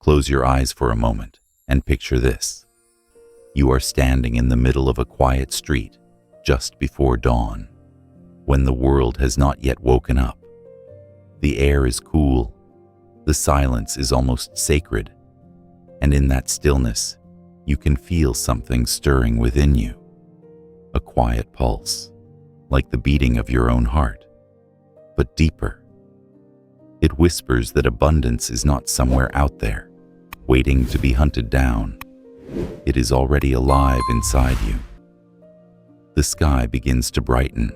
Close your eyes for a moment and picture this. You are standing in the middle of a quiet street just before dawn, when the world has not yet woken up. The air is cool, the silence is almost sacred, and in that stillness, you can feel something stirring within you. A quiet pulse, like the beating of your own heart, but deeper. It whispers that abundance is not somewhere out there, waiting to be hunted down. It is already alive inside you. The sky begins to brighten,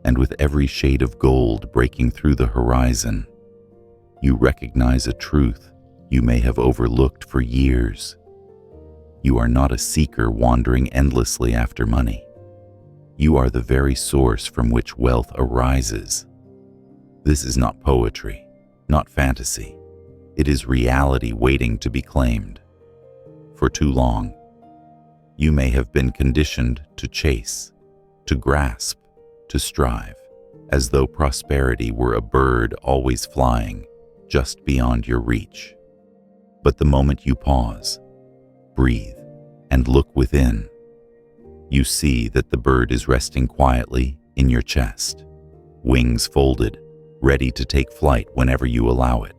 and with every shade of gold breaking through the horizon, you recognize a truth you may have overlooked for years. You are not a seeker wandering endlessly after money. You are the very source from which wealth arises. This is not poetry, not fantasy. It is reality waiting to be claimed. For too long, you may have been conditioned to chase, to grasp, to strive, as though prosperity were a bird always flying just beyond your reach. But the moment you pause, breathe, and look within, you see that the bird is resting quietly in your chest, wings folded, ready to take flight whenever you allow it.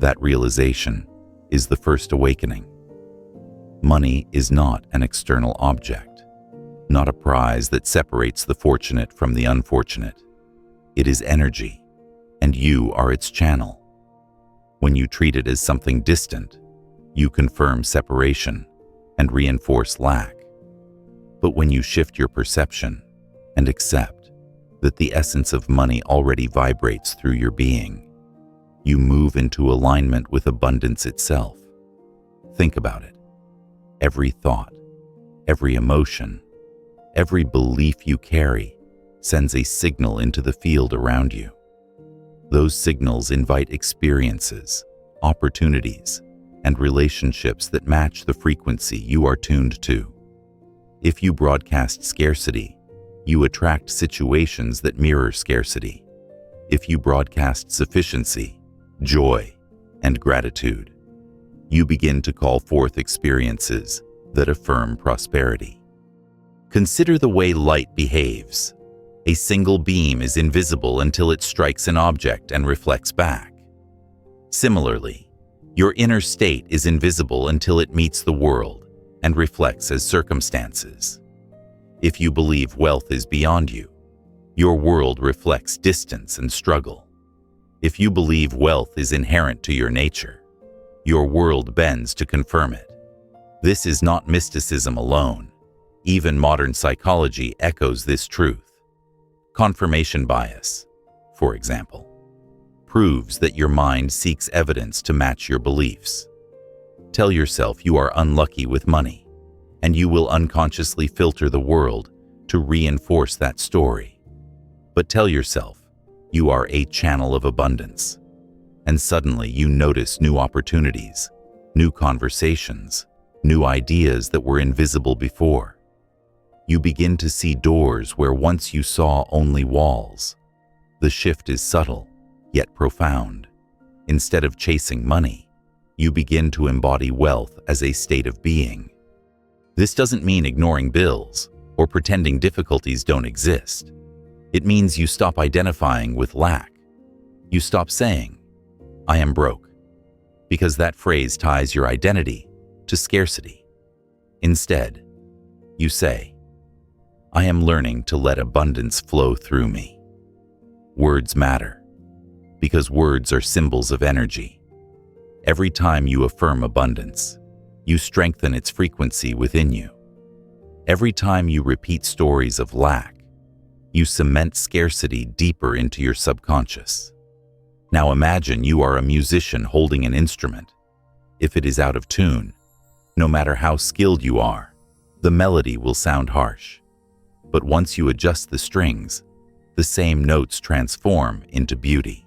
That realization is the first awakening. Money is not an external object, not a prize that separates the fortunate from the unfortunate. It is energy, and you are its channel. When you treat it as something distant, you confirm separation and reinforce lack. But when you shift your perception and accept that the essence of money already vibrates through your being, you move into alignment with abundance itself. Think about it. Every thought, every emotion, every belief you carry sends a signal into the field around you. Those signals invite experiences, opportunities, and relationships that match the frequency you are tuned to. If you broadcast scarcity, you attract situations that mirror scarcity. If you broadcast sufficiency, joy, and gratitude, you begin to call forth experiences that affirm prosperity. Consider the way light behaves. A single beam is invisible until it strikes an object and reflects back. Similarly, your inner state is invisible until it meets the world and reflects as circumstances. If you believe wealth is beyond you, your world reflects distance and struggle. If you believe wealth is inherent to your nature, your world bends to confirm it. This is not mysticism alone. Even modern psychology echoes this truth. Confirmation bias, for example, proves that your mind seeks evidence to match your beliefs. Tell yourself you are unlucky with money, and you will unconsciously filter the world to reinforce that story. But tell yourself you are a channel of abundance, and suddenly you notice new opportunities, new conversations, new ideas that were invisible before. You begin to see doors where once you saw only walls. The shift is subtle, yet profound. Instead of chasing money, you begin to embody wealth as a state of being. This doesn't mean ignoring bills or pretending difficulties don't exist. It means you stop identifying with lack. You stop saying, "I am broke," because that phrase ties your identity to scarcity. Instead, you say, "I am learning to let abundance flow through me." Words matter, because words are symbols of energy. Every time you affirm abundance, you strengthen its frequency within you. Every time you repeat stories of lack, you cement scarcity deeper into your subconscious. Now imagine you are a musician holding an instrument. If it is out of tune, no matter how skilled you are, the melody will sound harsh. But once you adjust the strings, the same notes transform into beauty.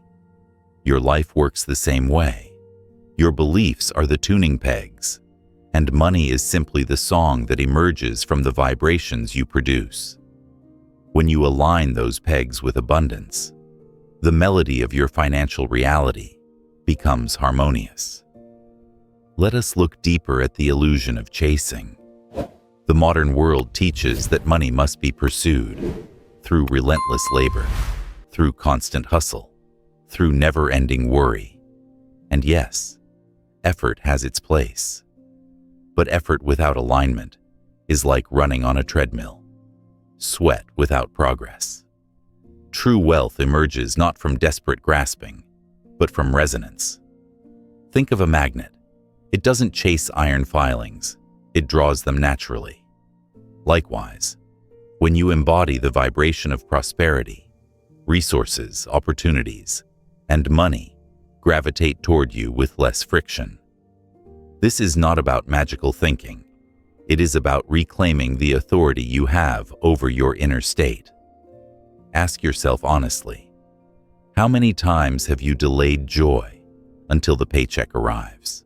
Your life works the same way. Your beliefs are the tuning pegs, and money is simply the song that emerges from the vibrations you produce. When you align those pegs with abundance, the melody of your financial reality becomes harmonious. Let us look deeper at the illusion of chasing. The modern world teaches that money must be pursued through relentless labor, through constant hustle, through never-ending worry. And yes, effort has its place. But effort without alignment is like running on a treadmill. Sweat without progress. True wealth emerges not from desperate grasping, but from resonance. Think of a magnet. It doesn't chase iron filings, it draws them naturally. Likewise, when you embody the vibration of prosperity, resources, opportunities, and money gravitate toward you with less friction. This is not about magical thinking. It is about reclaiming the authority you have over your inner state. Ask yourself honestly, how many times have you delayed joy until the paycheck arrives,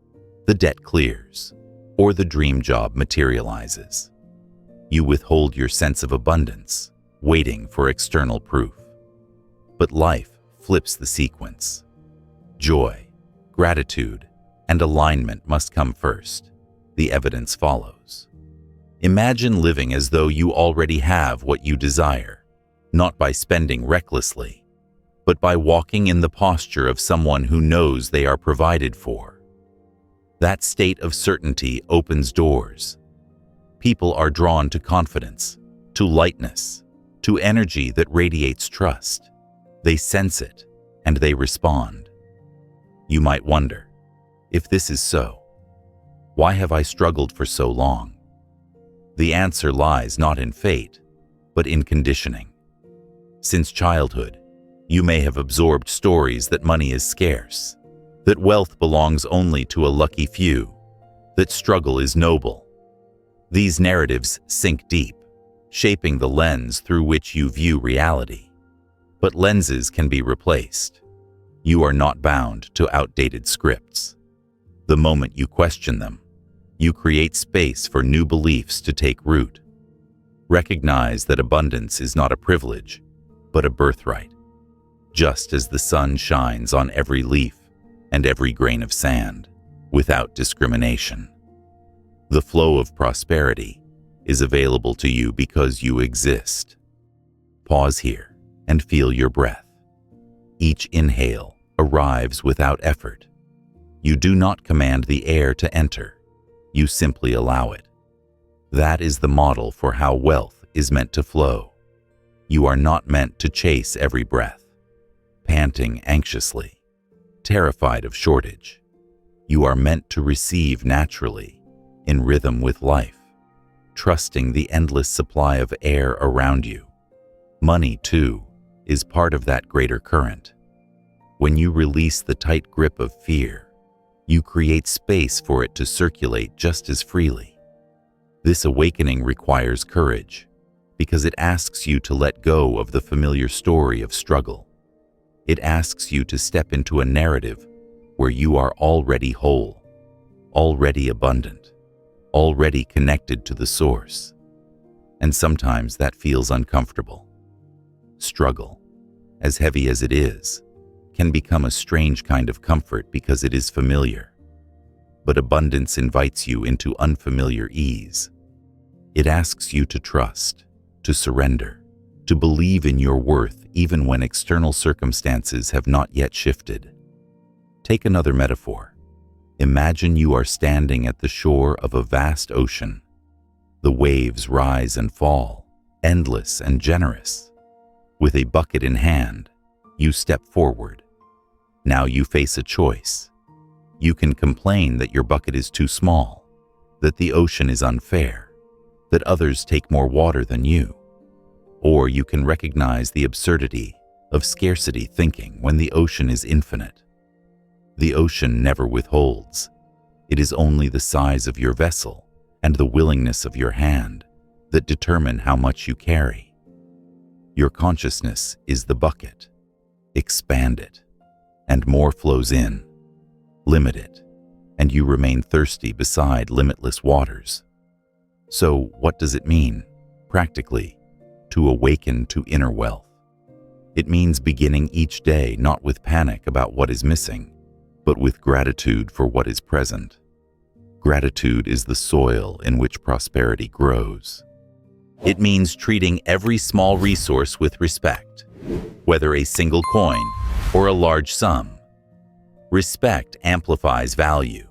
the debt clears, or the dream job materializes? You withhold your sense of abundance, waiting for external proof. But life flips the sequence. Joy, gratitude, and alignment must come first. The evidence follows. Imagine living as though you already have what you desire, not by spending recklessly, but by walking in the posture of someone who knows they are provided for. That state of certainty opens doors. People are drawn to confidence, to lightness, to energy that radiates trust. They sense it, and they respond. You might wonder, if this is so, why have I struggled for so long? The answer lies not in fate, but in conditioning. Since childhood, you may have absorbed stories that money is scarce, that wealth belongs only to a lucky few, that struggle is noble. These narratives sink deep, shaping the lens through which you view reality. But lenses can be replaced. You are not bound to outdated scripts. The moment you question them, you create space for new beliefs to take root. Recognize that abundance is not a privilege, but a birthright. Just as the sun shines on every leaf and every grain of sand, without discrimination. The flow of prosperity is available to you because you exist. Pause here and feel your breath. Each inhale arrives without effort. You do not command the air to enter. You simply allow it. That is the model for how wealth is meant to flow. You are not meant to chase every breath, panting anxiously, terrified of shortage. You are meant to receive naturally, in rhythm with life, trusting the endless supply of air around you. Money, too, is part of that greater current. When you release the tight grip of fear, you create space for it to circulate just as freely. This awakening requires courage, because it asks you to let go of the familiar story of struggle. It asks you to step into a narrative where you are already whole, already abundant, already connected to the source. And sometimes that feels uncomfortable. Struggle, as heavy as it is, can become a strange kind of comfort because it is familiar. But abundance invites you into unfamiliar ease. It asks you to trust, to surrender, to believe in your worth even when external circumstances have not yet shifted. Take another metaphor. Imagine you are standing at the shore of a vast ocean. The waves rise and fall, endless and generous. With a bucket in hand, you step forward. Now you face a choice. You can complain that your bucket is too small, that the ocean is unfair, that others take more water than you. Or you can recognize the absurdity of scarcity thinking when the ocean is infinite. The ocean never withholds. It is only the size of your vessel and the willingness of your hand that determine how much you carry. Your consciousness is the bucket. Expand it, and more flows in. Limit it, and you remain thirsty beside limitless waters. So, what does it mean, practically, to awaken to inner wealth? It means beginning each day not with panic about what is missing, but with gratitude for what is present. Gratitude is the soil in which prosperity grows. It means treating every small resource with respect, whether a single coin or a large sum. Respect amplifies value.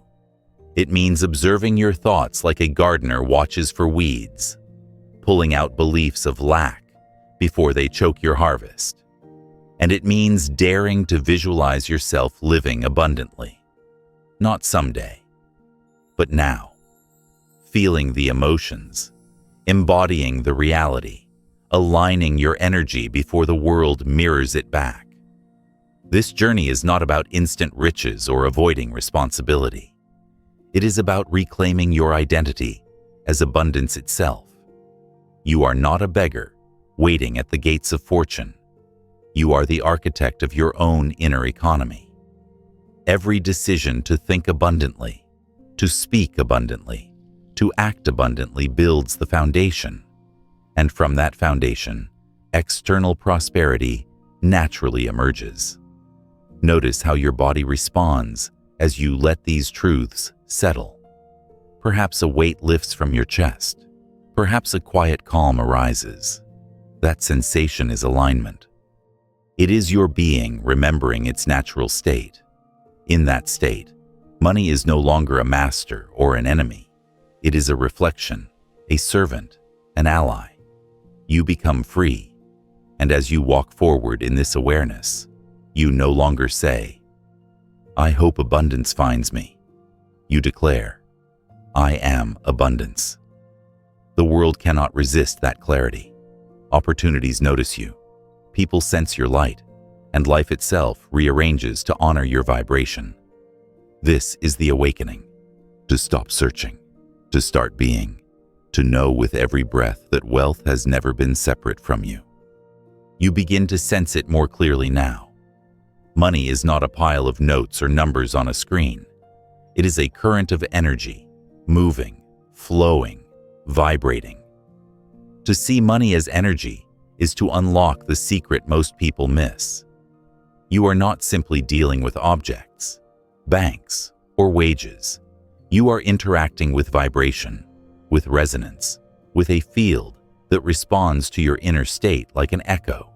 It means observing your thoughts like a gardener watches for weeds, pulling out beliefs of lack before they choke your harvest. And it means daring to visualize yourself living abundantly. Not someday, but now. Feeling the emotions, embodying the reality, aligning your energy before the world mirrors it back. This journey is not about instant riches or avoiding responsibility. It is about reclaiming your identity as abundance itself. You are not a beggar waiting at the gates of fortune. You are the architect of your own inner economy. Every decision to think abundantly, to speak abundantly, to act abundantly builds the foundation. And from that foundation, external prosperity naturally emerges. Notice how your body responds as you let these truths settle. Perhaps a weight lifts from your chest. Perhaps a quiet calm arises. That sensation is alignment. It is your being remembering its natural state. In that state, money is no longer a master or an enemy. It is a reflection, a servant, an ally. You become free, and as you walk forward in this awareness, you no longer say, "I hope abundance finds me." You declare, "I am abundance." The world cannot resist that clarity. Opportunities notice you. People sense your light, and life itself rearranges to honor your vibration. This is the awakening. To stop searching, to start being, to know with every breath that wealth has never been separate from you. You begin to sense it more clearly now. Money is not a pile of notes or numbers on a screen. It is a current of energy, moving, flowing, vibrating. To see money as energy is to unlock the secret most people miss. You are not simply dealing with objects, banks, or wages. You are interacting with vibration, with resonance, with a field that responds to your inner state like an echo.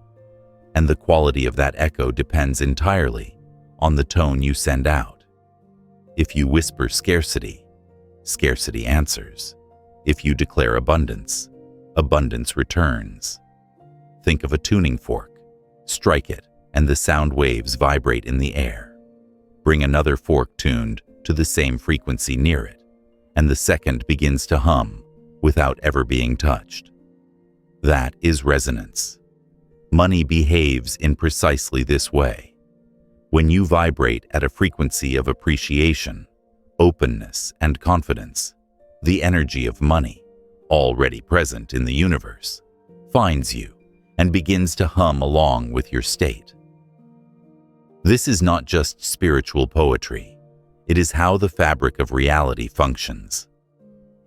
And the quality of that echo depends entirely on the tone you send out. If you whisper scarcity, scarcity answers. If you declare abundance, abundance returns. Think of a tuning fork. Strike it, and the sound waves vibrate in the air. Bring another fork tuned to the same frequency near it, and the second begins to hum without ever being touched. That is resonance. Money behaves in precisely this way. When you vibrate at a frequency of appreciation, openness, and confidence, the energy of money, already present in the universe, finds you and begins to hum along with your state. This is not just spiritual poetry. It is how the fabric of reality functions.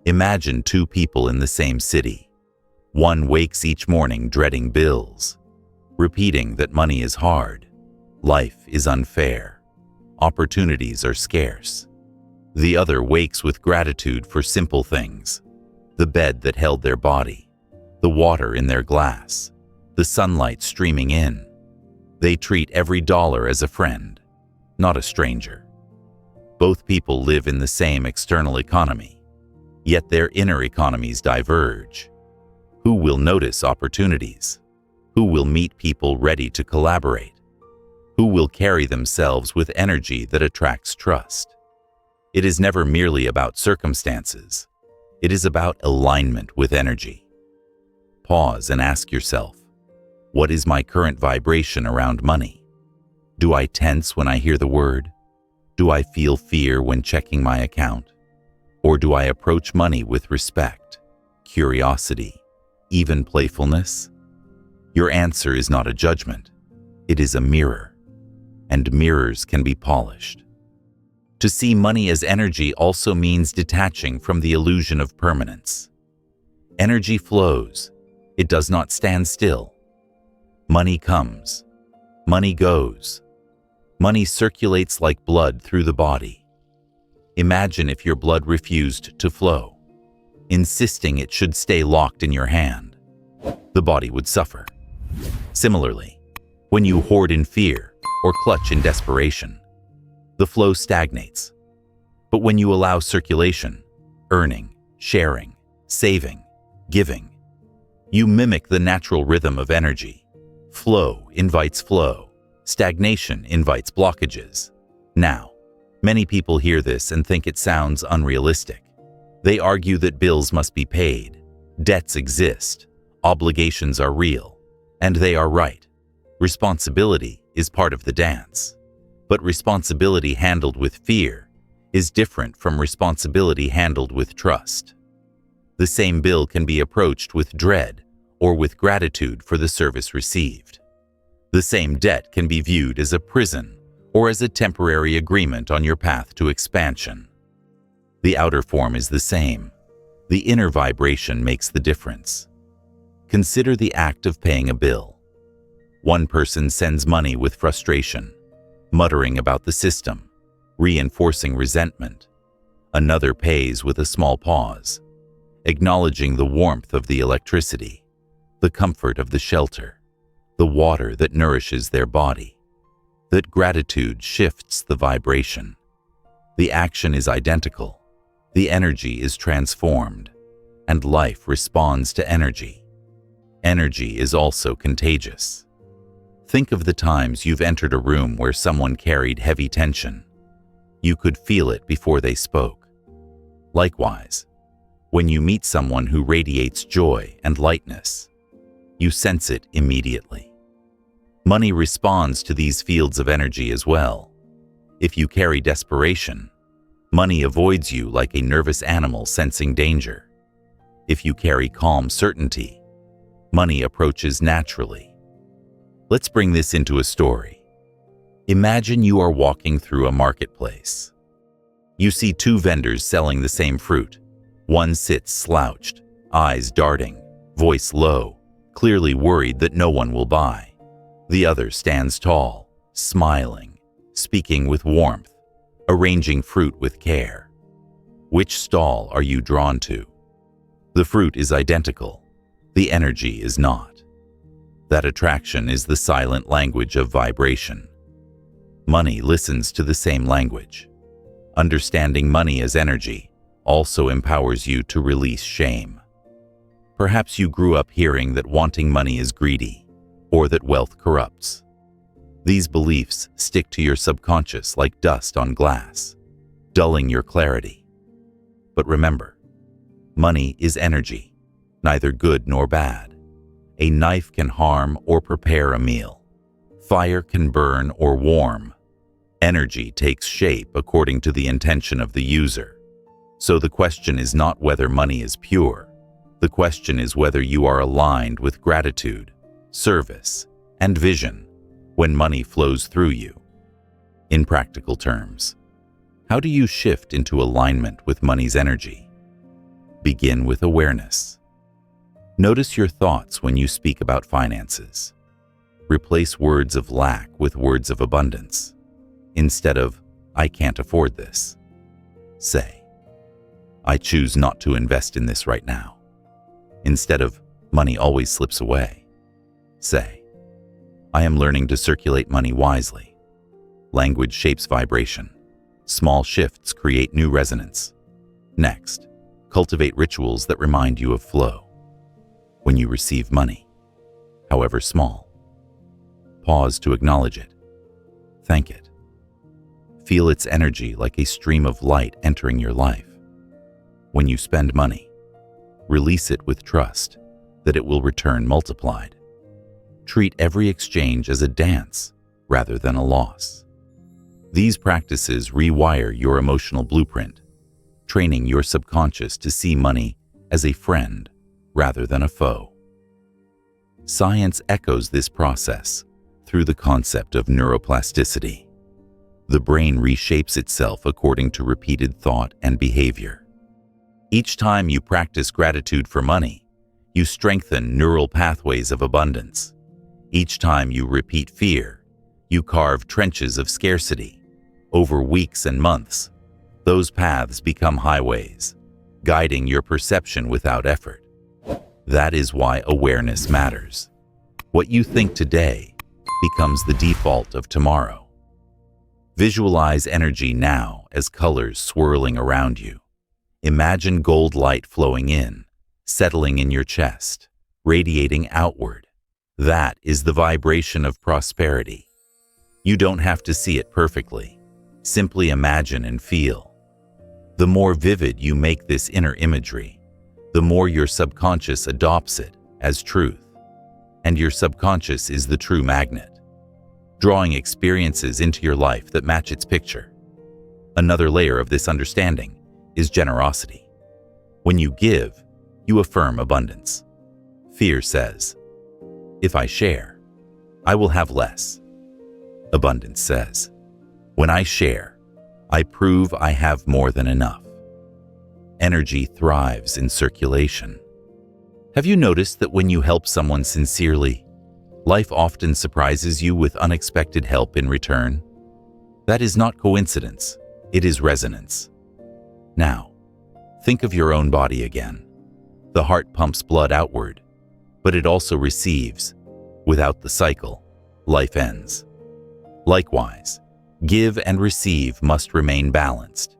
Imagine two people in the same city. One wakes each morning dreading bills, repeating that money is hard, life is unfair, opportunities are scarce. The other wakes with gratitude for simple things: the bed that held their body, the water in their glass, the sunlight streaming in. They treat every dollar as a friend, not a stranger. Both people live in the same external economy, yet their inner economies diverge. Who will notice opportunities? Who will meet people ready to collaborate? Who will carry themselves with energy that attracts trust? It is never merely about circumstances. It is about alignment with energy. Pause and ask yourself, what is my current vibration around money? Do I tense when I hear the word? Do I feel fear when checking my account? Or do I approach money with respect, curiosity, even playfulness? Your answer is not a judgment. It is a mirror, and mirrors can be polished. To see money as energy also means detaching from the illusion of permanence. Energy flows. It does not stand still. Money comes. Money goes. Money circulates like blood through the body. Imagine if your blood refused to flow, insisting it should stay locked in your hand. The body would suffer. Similarly, when you hoard in fear or clutch in desperation, the flow stagnates. But when you allow circulation, earning, sharing, saving, giving, you mimic the natural rhythm of energy. Flow invites flow. Stagnation invites blockages. Now, many people hear this and think it sounds unrealistic. They argue that bills must be paid, debts exist, obligations are real, and they are right. Responsibility is part of the dance. But responsibility handled with fear is different from responsibility handled with trust. The same bill can be approached with dread or with gratitude for the service received. The same debt can be viewed as a prison or as a temporary agreement on your path to expansion. The outer form is the same. The inner vibration makes the difference. Consider the act of paying a bill. One person sends money with frustration, muttering about the system, reinforcing resentment. Another pays with a small pause, acknowledging the warmth of the electricity, the comfort of the shelter, the water that nourishes their body. That gratitude shifts the vibration. The action is identical, the energy is transformed, and life responds to energy. Energy is also contagious. Think of the times you've entered a room where someone carried heavy tension. You could feel it before they spoke. Likewise, when you meet someone who radiates joy and lightness, you sense it immediately. Money responds to these fields of energy as well. If you carry desperation, money avoids you like a nervous animal sensing danger. If you carry calm certainty, money approaches naturally. Let's bring this into a story. Imagine you are walking through a marketplace. You see two vendors selling the same fruit. One sits slouched, eyes darting, voice low, clearly worried that no one will buy. The other stands tall, smiling, speaking with warmth, arranging fruit with care. Which stall are you drawn to? The fruit is identical. The energy is not. That attraction is the silent language of vibration. Money listens to the same language. Understanding money as energy also empowers you to release shame. Perhaps you grew up hearing that wanting money is greedy, or that wealth corrupts. These beliefs stick to your subconscious like dust on glass, dulling your clarity. But remember, money is energy, neither good nor bad. A knife can harm or prepare a meal. Fire can burn or warm. Energy takes shape according to the intention of the user. So the question is not whether money is pure. The question is whether you are aligned with gratitude, service, and vision when money flows through you. In practical terms, how do you shift into alignment with money's energy? Begin with awareness. Notice your thoughts when you speak about finances. Replace words of lack with words of abundance. Instead of, "I can't afford this," say, "I choose not to invest in this right now." Instead of, "Money always slips away," say, "I am learning to circulate money wisely." Language shapes vibration. Small shifts create new resonance. Next, cultivate rituals that remind you of flow. When you receive money, however small, pause to acknowledge it. Thank it. Feel its energy like a stream of light entering your life. When you spend money, release it with trust that it will return multiplied. Treat every exchange as a dance rather than a loss. These practices rewire your emotional blueprint, training your subconscious to see money as a friend rather than a foe. Science echoes this process through the concept of neuroplasticity. The brain reshapes itself according to repeated thought and behavior. Each time you practice gratitude for money, you strengthen neural pathways of abundance. Each time you repeat fear, you carve trenches of scarcity. Over weeks and months, Those paths become highways, guiding your perception without effort. That is why awareness matters. What you think today becomes the default of tomorrow. Visualize energy now as colors swirling around you. Imagine gold light flowing in, settling in your chest, radiating outward. That is the vibration of prosperity. You don't have to see it perfectly. Simply imagine and feel. The more vivid you make this inner imagery, the more your subconscious adopts it as truth. And your subconscious is the true magnet, drawing experiences into your life that match its picture. Another layer of this understanding is generosity. When you give, you affirm abundance. Fear says, if I share, I will have less. Abundance says, when I share, I prove I have more than enough. Energy thrives in circulation. Have you noticed that when you help someone sincerely, life often surprises you with unexpected help in return? That is not coincidence, it is resonance. Now, think of your own body again. The heart pumps blood outward, but it also receives. Without the cycle, life ends. Likewise, give and receive must remain balanced.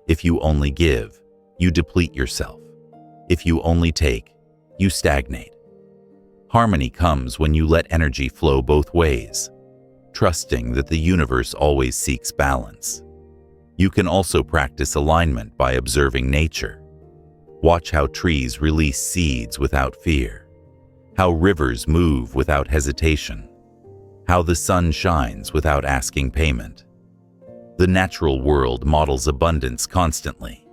If you only give, you deplete yourself. If you only take, you stagnate. Harmony comes when you let energy flow both ways, trusting that the universe always seeks balance. You can also practice alignment by observing nature. Watch how trees release seeds without fear, how rivers move without hesitation, how the sun shines without asking payment. The natural world models abundance constantly.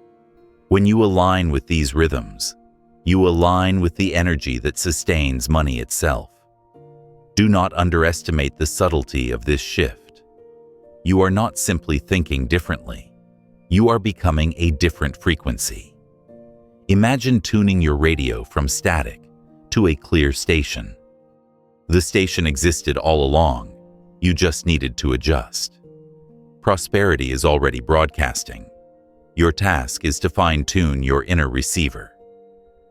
When you align with these rhythms, you align with the energy that sustains money itself. Do not underestimate the subtlety of this shift. You are not simply thinking differently. You are becoming a different frequency. Imagine tuning your radio from static to a clear station. The station existed all along. You just needed to adjust. Prosperity is already broadcasting. Your task is to fine-tune your inner receiver.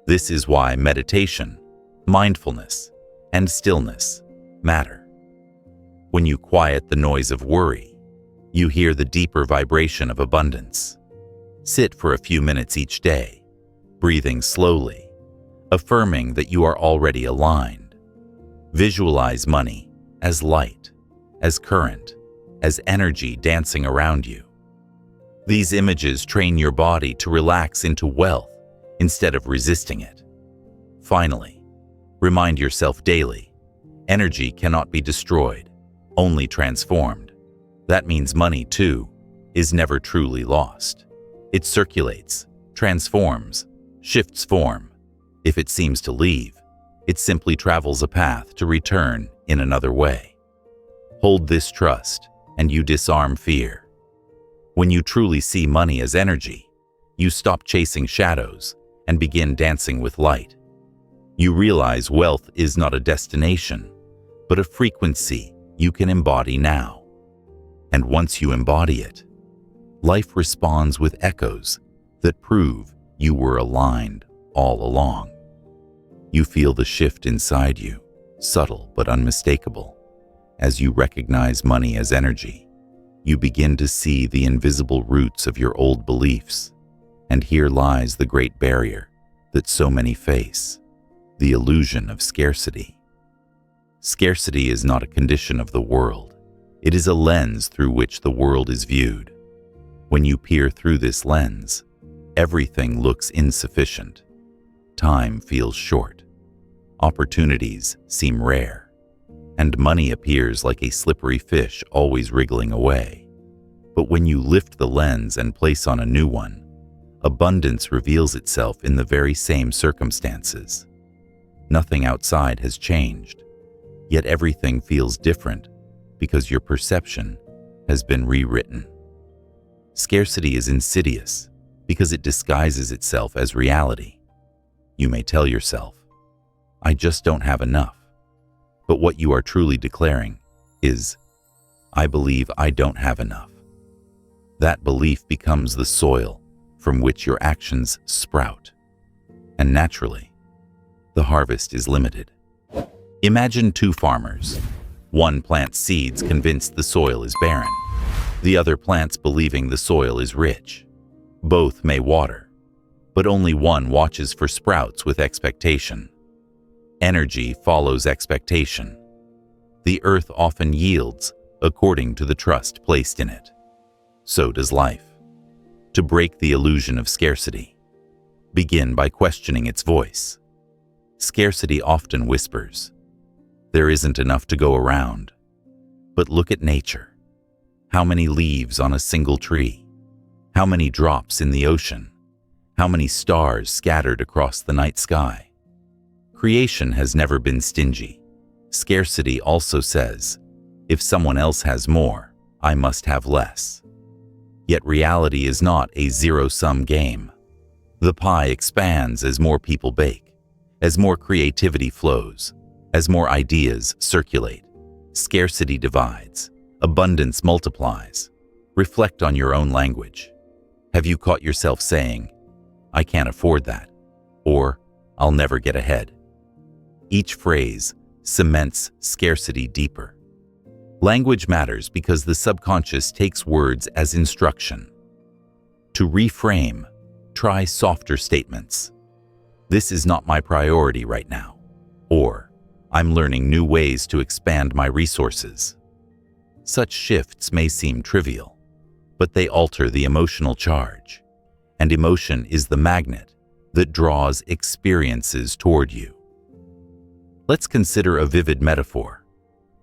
This is why meditation, mindfulness, and stillness matter. When you quiet the noise of worry, you hear the deeper vibration of abundance. Sit for a few minutes each day, breathing slowly, affirming that you are already aligned. Visualize money as light, as current, as energy dancing around you. These images train your body to relax into wealth instead of resisting it. Finally, remind yourself daily, energy cannot be destroyed, only transformed. That means money, too, is never truly lost. It circulates, transforms, shifts form. If it seems to leave, it simply travels a path to return in another way. Hold this trust, and you disarm fear. When you truly see money as energy, you stop chasing shadows and begin dancing with light. You realize wealth is not a destination, but a frequency you can embody now. And once you embody it, life responds with echoes that prove you were aligned all along. You feel the shift inside you, subtle but unmistakable. As you recognize money as energy, you begin to see the invisible roots of your old beliefs. And here lies the great barrier that so many face, the illusion of scarcity. Scarcity is not a condition of the world. It is a lens through which the world is viewed. When you peer through this lens, everything looks insufficient. Time feels short. Opportunities seem rare. And money appears like a slippery fish always wriggling away. But when you lift the lens and place on a new one, abundance reveals itself in the very same circumstances. Nothing outside has changed, yet everything feels different because your perception has been rewritten. Scarcity is insidious because it disguises itself as reality. You may tell yourself, I just don't have enough. But what you are truly declaring is, I believe I don't have enough. That belief becomes the soil from which your actions sprout. And naturally, the harvest is limited. Imagine two farmers. One plants seeds convinced the soil is barren. The other plants believing the soil is rich. Both may water, but only one watches for sprouts with expectation. Energy follows expectation. The earth often yields according to the trust placed in it. So does life. To break the illusion of scarcity, begin by questioning its voice. Scarcity often whispers, "There isn't enough to go around." But look at nature. How many leaves on a single tree? How many drops in the ocean? How many stars scattered across the night sky? Creation has never been stingy. Scarcity also says, if someone else has more, I must have less. Yet reality is not a zero-sum game. The pie expands as more people bake, as more creativity flows, as more ideas circulate. Scarcity divides, abundance multiplies. Reflect on your own language. Have you caught yourself saying, "I can't afford that," or "I'll never get ahead"? Each phrase cements scarcity deeper. Language matters because the subconscious takes words as instruction. To reframe, try softer statements. "This is not my priority right now," or "I'm learning new ways to expand my resources." Such shifts may seem trivial, but they alter the emotional charge, and emotion is the magnet that draws experiences toward you. Let's consider a vivid metaphor.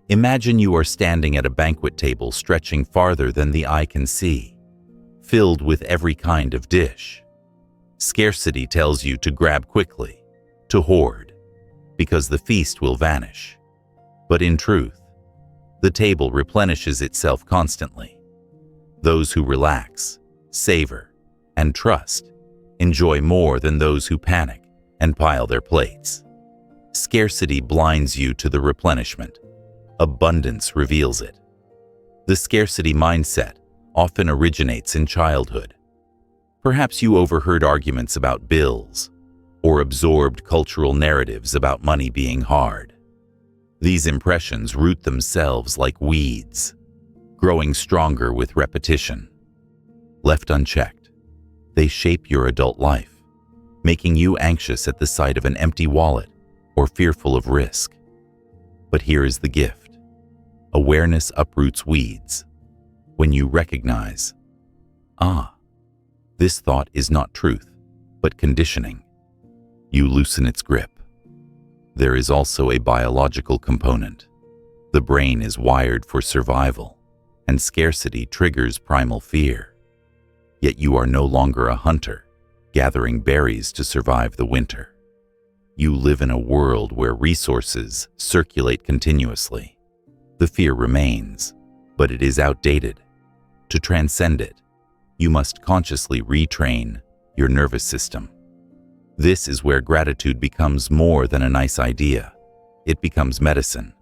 Imagine you are standing at a banquet table stretching farther than the eye can see, filled with every kind of dish. Scarcity tells you to grab quickly, to hoard, because the feast will vanish. But in truth, the table replenishes itself constantly. Those who relax, savor, and trust enjoy more than those who panic and pile their plates. Scarcity blinds you to the replenishment. Abundance reveals it. The scarcity mindset often originates in childhood. Perhaps you overheard arguments about bills or absorbed cultural narratives about money being hard. These impressions root themselves like weeds, growing stronger with repetition. Left unchecked, they shape your adult life, making you anxious at the sight of an empty wallet or fearful of risk. But here is the gift. Awareness uproots weeds. When you recognize, this thought is not truth, but conditioning, you loosen its grip. There is also a biological component. The brain is wired for survival, and scarcity triggers primal fear. Yet you are no longer a hunter, gathering berries to survive the winter. You live in a world where resources circulate continuously. The fear remains, but it is outdated. To transcend it, you must consciously retrain your nervous system. This is where gratitude becomes more than a nice idea. It becomes medicine.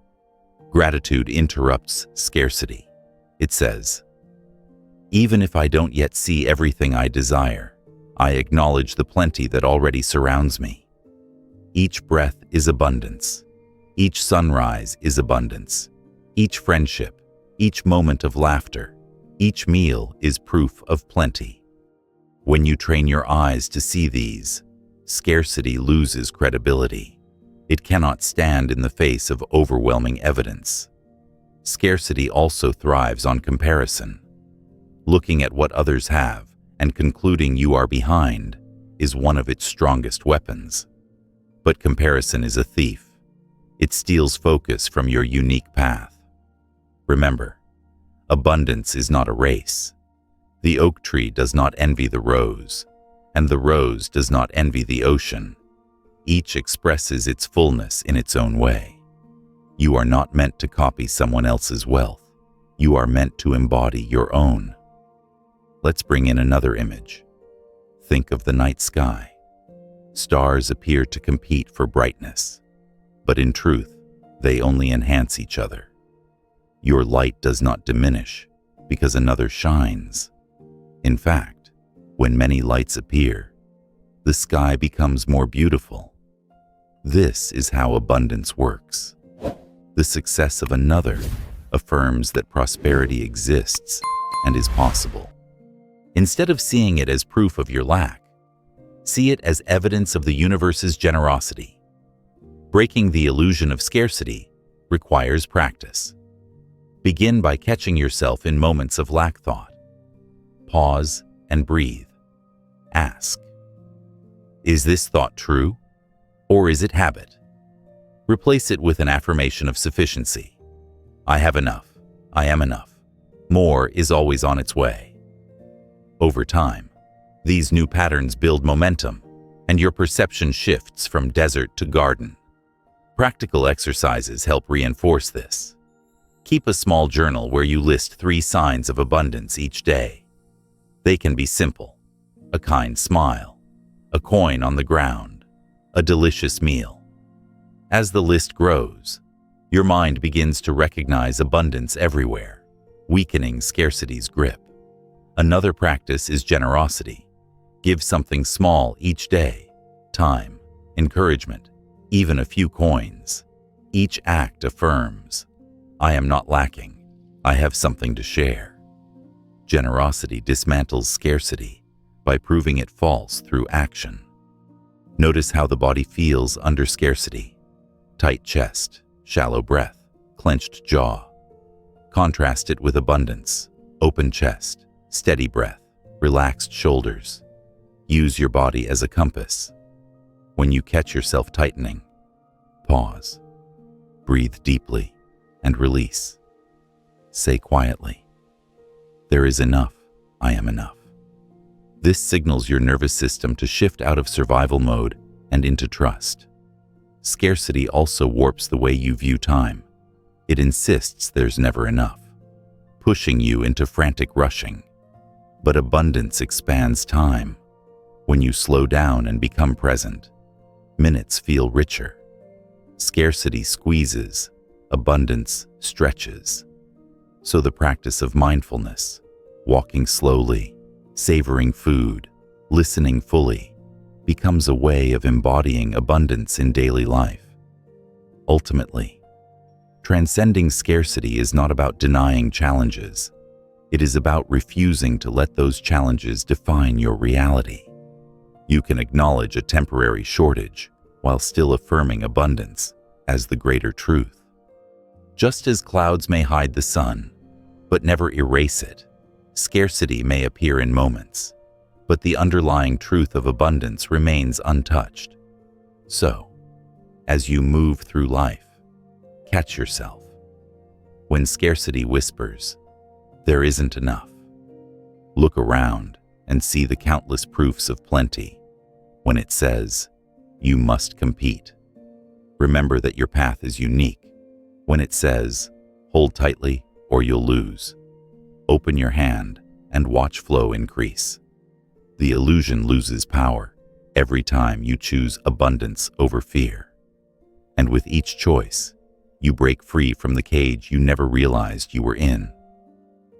Gratitude interrupts scarcity. It says, "Even if I don't yet see everything I desire, I acknowledge the plenty that already surrounds me." Each breath is abundance. Each sunrise is abundance. Each friendship, each moment of laughter, each meal is proof of plenty. When you train your eyes to see these, scarcity loses credibility. It cannot stand in the face of overwhelming evidence. Scarcity also thrives on comparison. Looking at what others have and concluding you are behind is one of its strongest weapons. But comparison is a thief. It steals focus from your unique path. Remember, abundance is not a race. The oak tree does not envy the rose, and the rose does not envy the ocean. Each expresses its fullness in its own way. You are not meant to copy someone else's wealth. You are meant to embody your own. Let's bring in another image. Think of the night sky. Stars appear to compete for brightness, but in truth, they only enhance each other. Your light does not diminish because another shines. In fact, when many lights appear, the sky becomes more beautiful. This is how abundance works. The success of another affirms that prosperity exists and is possible. Instead of seeing it as proof of your lack, see it as evidence of the universe's generosity. Breaking the illusion of scarcity requires practice. Begin by catching yourself in moments of lack thought. Pause and breathe. Ask, is this thought true, or is it habit? Replace it with an affirmation of sufficiency. I have enough. I am enough. More is always on its way. Over time, these new patterns build momentum, and your perception shifts from desert to garden. Practical exercises help reinforce this. Keep a small journal where you list 3 signs of abundance each day. They can be simple: a kind smile, a coin on the ground, a delicious meal. As the list grows, your mind begins to recognize abundance everywhere, weakening scarcity's grip. Another practice is generosity. Give something small each day: time, encouragement, even a few coins. Each act affirms, I am not lacking. I have something to share. Generosity dismantles scarcity by proving it false through action. Notice how the body feels under scarcity: tight chest, shallow breath, clenched jaw. Contrast it with abundance: open chest, steady breath, relaxed shoulders. Use your body as a compass. When you catch yourself tightening, pause, breathe deeply, and release. Say quietly, there is enough. I am enough. This signals your nervous system to shift out of survival mode and into trust. Scarcity also warps the way you view time. It insists there's never enough, pushing you into frantic rushing. But abundance expands time. When you slow down and become present, minutes feel richer. Scarcity squeezes, abundance stretches. So the practice of mindfulness, walking slowly, savoring food, listening fully, becomes a way of embodying abundance in daily life. Ultimately, transcending scarcity is not about denying challenges. It is about refusing to let those challenges define your reality. You can acknowledge a temporary shortage while still affirming abundance as the greater truth. Just as clouds may hide the sun, but never erase it, scarcity may appear in moments, but the underlying truth of abundance remains untouched. So, as you move through life, catch yourself. When scarcity whispers, there isn't enough, look around and see the countless proofs of plenty. When it says, you must compete, remember that your path is unique. When it says, hold tightly or you'll lose, open your hand and watch flow increase. The illusion loses power every time you choose abundance over fear. And with each choice, you break free from the cage you never realized you were in.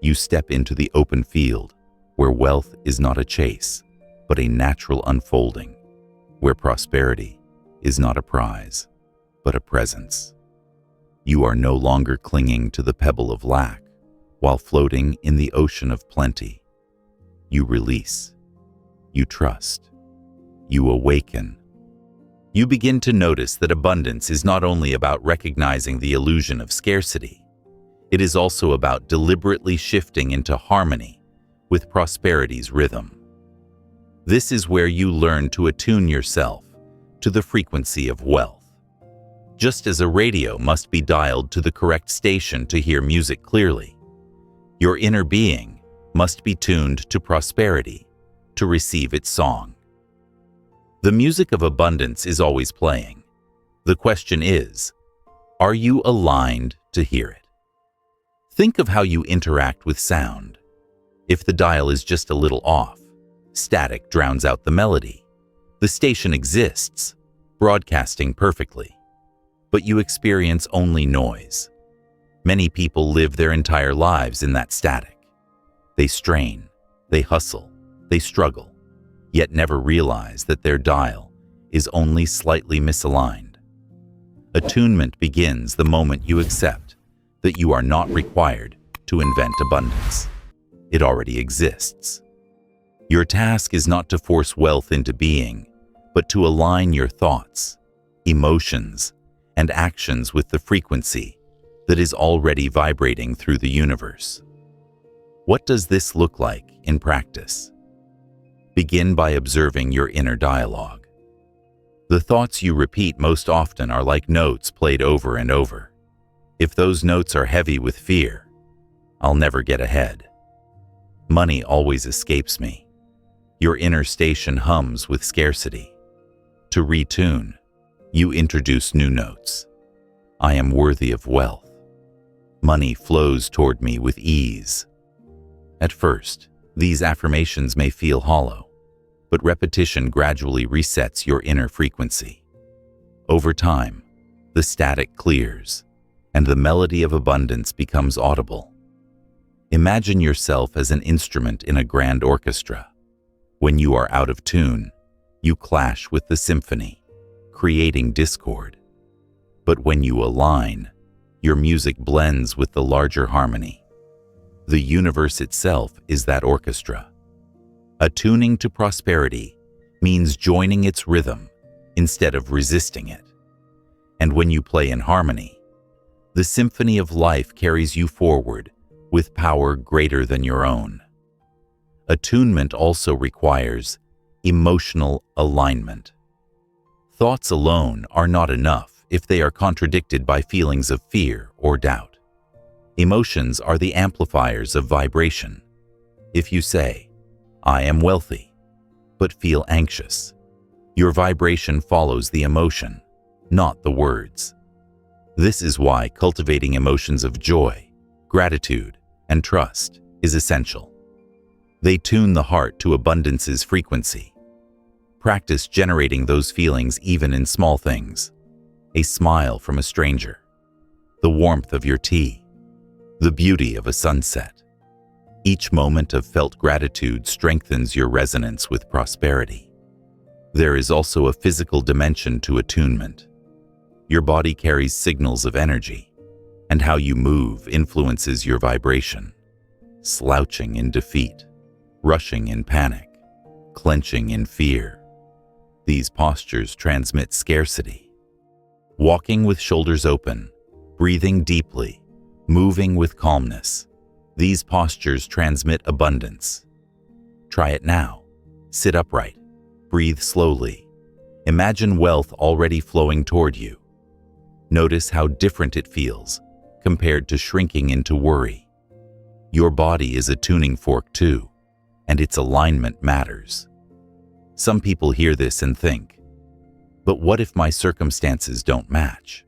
You step into the open field where wealth is not a chase, but a natural unfolding, where prosperity is not a prize, but a presence. You are no longer clinging to the pebble of lack while floating in the ocean of plenty. You release. You trust. You awaken. You begin to notice that abundance is not only about recognizing the illusion of scarcity, it is also about deliberately shifting into harmony with prosperity's rhythm. This is where you learn to attune yourself to the frequency of wealth. Just as a radio must be dialed to the correct station to hear music clearly, your inner being must be tuned to prosperity to receive its song. The music of abundance is always playing. The question is, are you aligned to hear it? Think of how you interact with sound. If the dial is just a little off, static drowns out the melody. The station exists, broadcasting perfectly, but you experience only noise. Many people live their entire lives in that static. They strain, They hustle, they struggle, yet never realize that their dial is only slightly misaligned. Attunement begins the moment you accept that you are not required to invent abundance. It already exists. Your task is not to force wealth into being, but to align your thoughts, emotions, and actions with the frequency that is already vibrating through the universe. What does this look like in practice? Begin by observing your inner dialogue. The thoughts you repeat most often are like notes played over and over. If those notes are heavy with fear, I'll never get ahead. Money always escapes me. Your inner station hums with scarcity. To retune, you introduce new notes. I am worthy of wealth. Money flows toward me with ease. At first, these affirmations may feel hollow, but repetition gradually resets your inner frequency. Over time, the static clears, and the melody of abundance becomes audible. Imagine yourself as an instrument in a grand orchestra. When you are out of tune, you clash with the symphony, creating discord. But when you align, your music blends with the larger harmony. The universe itself is that orchestra. Attuning to prosperity means joining its rhythm instead of resisting it. And when you play in harmony, the symphony of life carries you forward with power greater than your own. Attunement also requires emotional alignment. Thoughts alone are not enough if they are contradicted by feelings of fear or doubt. Emotions are the amplifiers of vibration. If you say, "I am wealthy," but feel anxious, your vibration follows the emotion, not the words. This is why cultivating emotions of joy, gratitude, and trust is essential. They tune the heart to abundance's frequency. Practice generating those feelings even in small things. A smile from a stranger, the warmth of your tea, the beauty of a sunset. Each moment of felt gratitude strengthens your resonance with prosperity. There is also a physical dimension to attunement. Your body carries signals of energy, and how you move influences your vibration. Slouching in defeat, rushing in panic, clenching in fear. These postures transmit scarcity. Walking with shoulders open, breathing deeply, moving with calmness. These postures transmit abundance. Try it now. Sit upright. Breathe slowly. Imagine wealth already flowing toward you. Notice how different it feels compared to shrinking into worry. Your body is a tuning fork too, and its alignment matters. Some people hear this and think, but what if my circumstances don't match?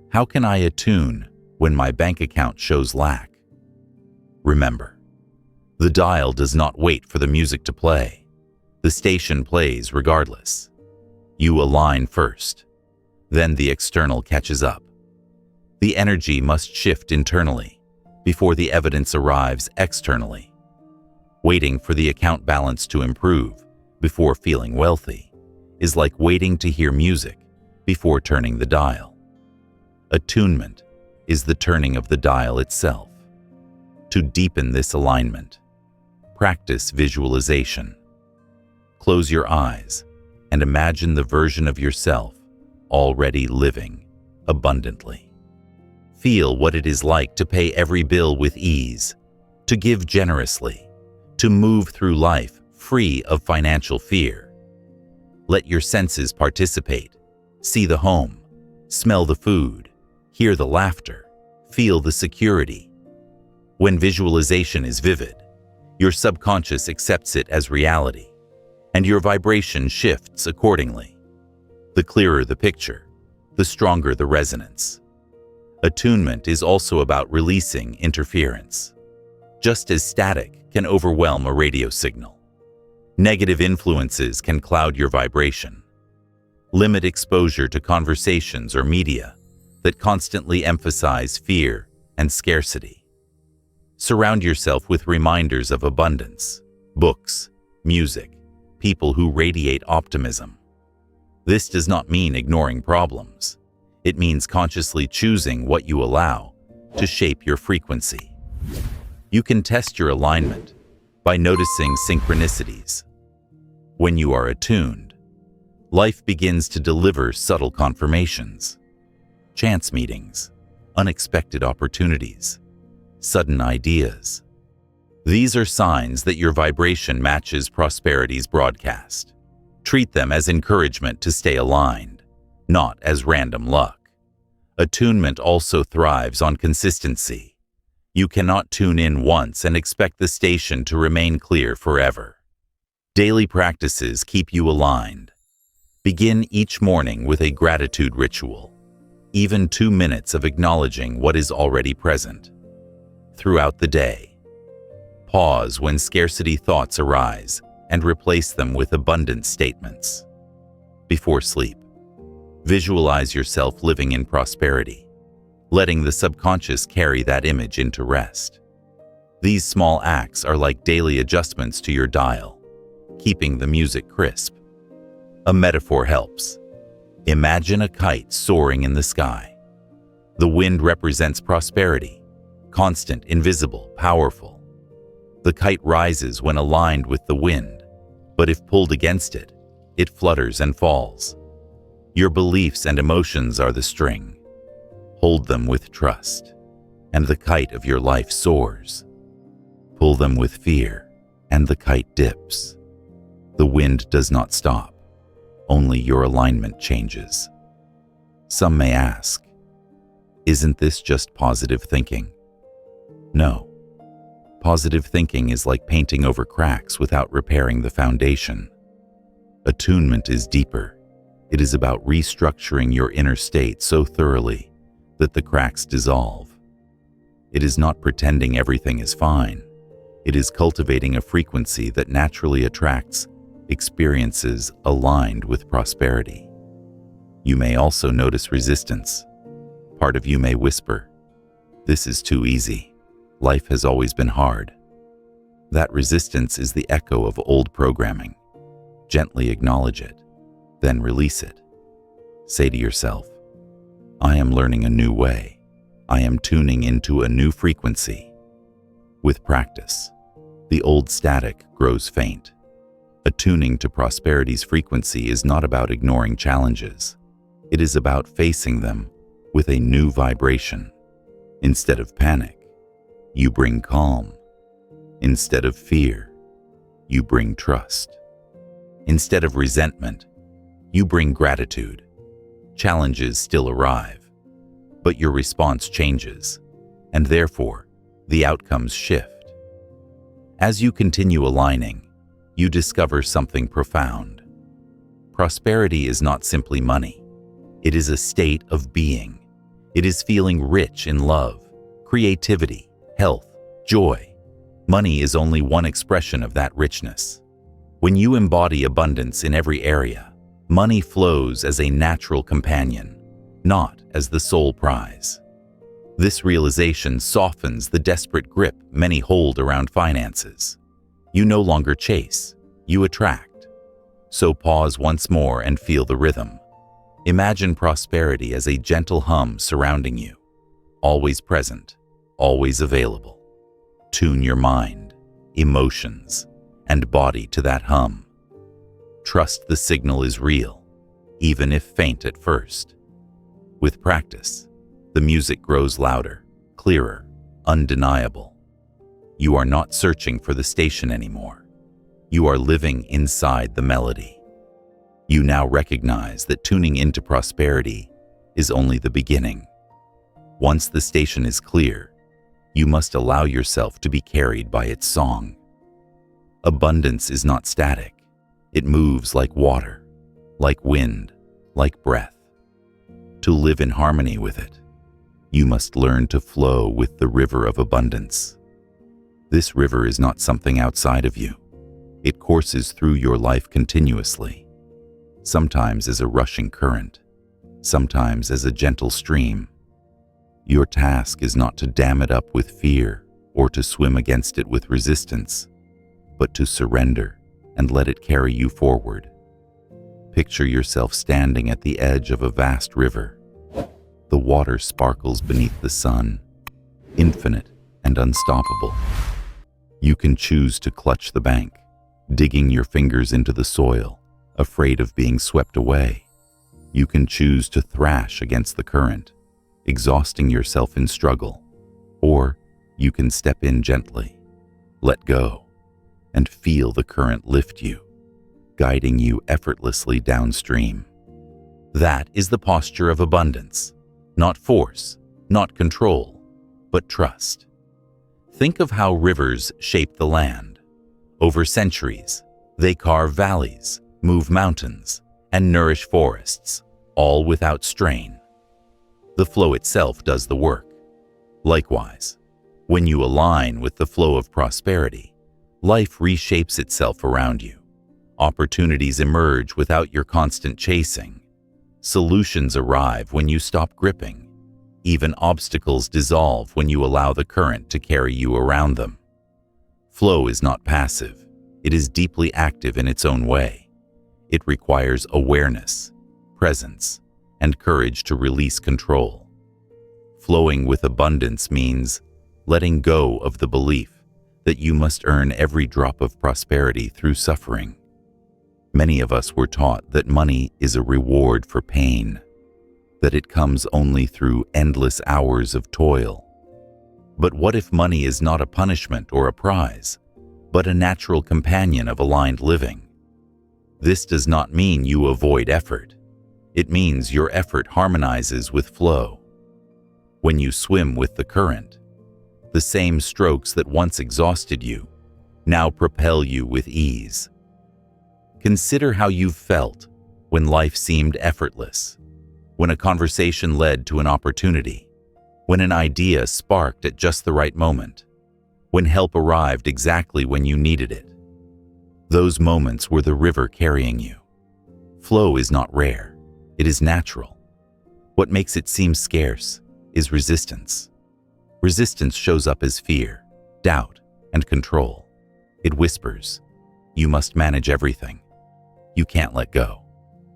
How can I attune when my bank account shows lack? Remember, the dial does not wait for the music to play. The station plays regardless. You align first, then the external catches up. The energy must shift internally before the evidence arrives externally. Waiting for the account balance to improve before feeling wealthy is like waiting to hear music before turning the dial. Attunement is the turning of the dial itself. To deepen this alignment, practice visualization. Close your eyes and imagine the version of yourself already living abundantly. Feel what it is like to pay every bill with ease, to give generously, to move through life free of financial fear. Let your senses participate. See the home, smell the food, hear the laughter, feel the security. When visualization is vivid, your subconscious accepts it as reality, and your vibration shifts accordingly. The clearer the picture, the stronger the resonance. Attunement is also about releasing interference. Just as static can overwhelm a radio signal, negative influences can cloud your vibration. Limit exposure to conversations or media that constantly emphasize fear and scarcity. Surround yourself with reminders of abundance. books, music, people who radiate optimism. This does not mean ignoring problems. It means consciously choosing what you allow to shape your frequency. You can test your alignment by noticing synchronicities. When you are attuned, life begins to deliver subtle confirmations, chance meetings, unexpected opportunities, sudden ideas. These are signs that your vibration matches prosperity's broadcast. Treat them as encouragement to stay aligned, not as random luck. Attunement also thrives on consistency. You cannot tune in once and expect the station to remain clear forever. Daily practices keep you aligned. Begin each morning with a gratitude ritual, even 2 minutes of acknowledging what is already present. Throughout the day, pause when scarcity thoughts arise and replace them with abundant statements. Before sleep, visualize yourself living in prosperity, letting the subconscious carry that image into rest. These small acts are like daily adjustments to your dial, keeping the music crisp. A metaphor helps. Imagine a kite soaring in the sky. The wind represents prosperity, constant, invisible, powerful. The kite rises when aligned with the wind, but if pulled against it, it flutters and falls. Your beliefs and emotions are the string. Hold them with trust, and the kite of your life soars. Pull them with fear, and the kite dips. The wind does not stop. Only your alignment changes. Some may ask, isn't this just positive thinking? No. Positive thinking is like painting over cracks without repairing the foundation. Attunement is deeper. It is about restructuring your inner state so thoroughly that the cracks dissolve. It is not pretending everything is fine. It is cultivating a frequency that naturally attracts experiences aligned with prosperity. You may also notice resistance. Part of you may whisper, "This is too easy. Life has always been hard." That resistance is the echo of old programming. Gently acknowledge it, then release it. Say to yourself, "I am learning a new way. I am tuning into a new frequency." With practice, the old static grows faint. Attuning to prosperity's frequency is not about ignoring challenges. It is about facing them with a new vibration. Instead of panic, you bring calm. Instead of fear, you bring trust. Instead of resentment, you bring gratitude. Challenges still arrive, but your response changes, and therefore, the outcomes shift. As you continue aligning, you discover something profound. Prosperity is not simply money. It is a state of being. It is feeling rich in love, creativity, health, joy. Money is only one expression of that richness. When you embody abundance in every area, money flows as a natural companion, not as the sole prize. This realization softens the desperate grip many hold around finances. You no longer chase, you attract. So pause once more and feel the rhythm. Imagine prosperity as a gentle hum surrounding you, always present, always available. Tune your mind, emotions, and body to that hum. Trust the signal is real, even if faint at first. With practice, the music grows louder, clearer, undeniable. You are not searching for the station anymore. You are living inside the melody. You now recognize that tuning into prosperity is only the beginning. Once the station is clear, you must allow yourself to be carried by its song. Abundance is not static. It moves like water, like wind, like breath. To live in harmony with it, you must learn to flow with the river of abundance. This river is not something outside of you. It courses through your life continuously, sometimes as a rushing current, sometimes as a gentle stream. Your task is not to dam it up with fear or to swim against it with resistance. but to surrender and let it carry you forward. Picture yourself standing at the edge of a vast river. The water sparkles beneath the sun, infinite and unstoppable. You can choose to clutch the bank, digging your fingers into the soil, afraid of being swept away. You can choose to thrash against the current, exhausting yourself in struggle. Or you can step in gently, let go, and feel the current lift you, guiding you effortlessly downstream. That is the posture of abundance. Not force, not control, but trust. Think of how rivers shape the land. Over centuries, they carve valleys, move mountains, and nourish forests, all without strain. The flow itself does the work. Likewise, when you align with the flow of prosperity, life reshapes itself around you. Opportunities emerge without your constant chasing. Solutions arrive when you stop gripping. Even obstacles dissolve when you allow the current to carry you around them. Flow is not passive. It is deeply active in its own way. It requires awareness, presence, and courage to release control. Flowing with abundance means letting go of the belief that you must earn every drop of prosperity through suffering. Many of us were taught that money is a reward for pain, that it comes only through endless hours of toil. But what if money is not a punishment or a prize, but a natural companion of aligned living? This does not mean you avoid effort. It means your effort harmonizes with flow. When you swim with the current, the same strokes that once exhausted you now propel you with ease. Consider how you've felt when life seemed effortless, when a conversation led to an opportunity, when an idea sparked at just the right moment, when help arrived exactly when you needed it. Those moments were the river carrying you. Flow is not rare, it is natural. What makes it seem scarce is resistance. Resistance shows up as fear, doubt, and control. It whispers, "You must manage everything. You can't let go.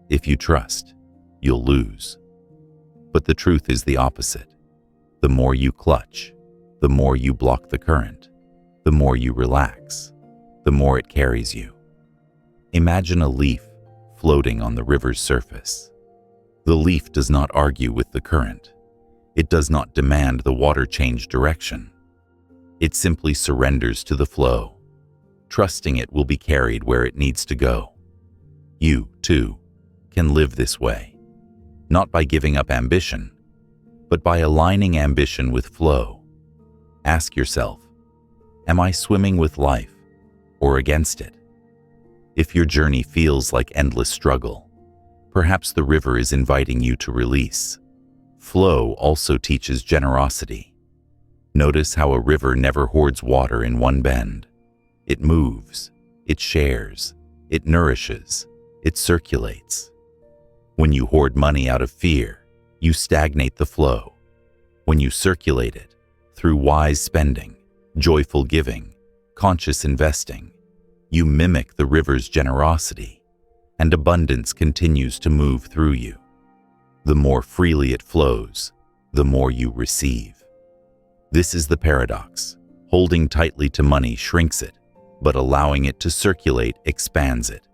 If you trust, you'll lose." But the truth is the opposite. The more you clutch, the more you block the current, the more you relax, the more it carries you. Imagine a leaf floating on the river's surface. The leaf does not argue with the current. It does not demand the water change direction. It simply surrenders to the flow, trusting it will be carried where it needs to go. You, too, can live this way, not by giving up ambition, but by aligning ambition with flow. Ask yourself, am I swimming with life or against it? If your journey feels like endless struggle, perhaps the river is inviting you to release. Flow also teaches generosity. Notice how a river never hoards water in one bend. It moves, it shares, it nourishes, it circulates. When you hoard money out of fear, you stagnate the flow. When you circulate it through wise spending, joyful giving, conscious investing, you mimic the river's generosity, and abundance continues to move through you. The more freely it flows, the more you receive. This is the paradox. Holding tightly to money shrinks it, but allowing it to circulate expands it.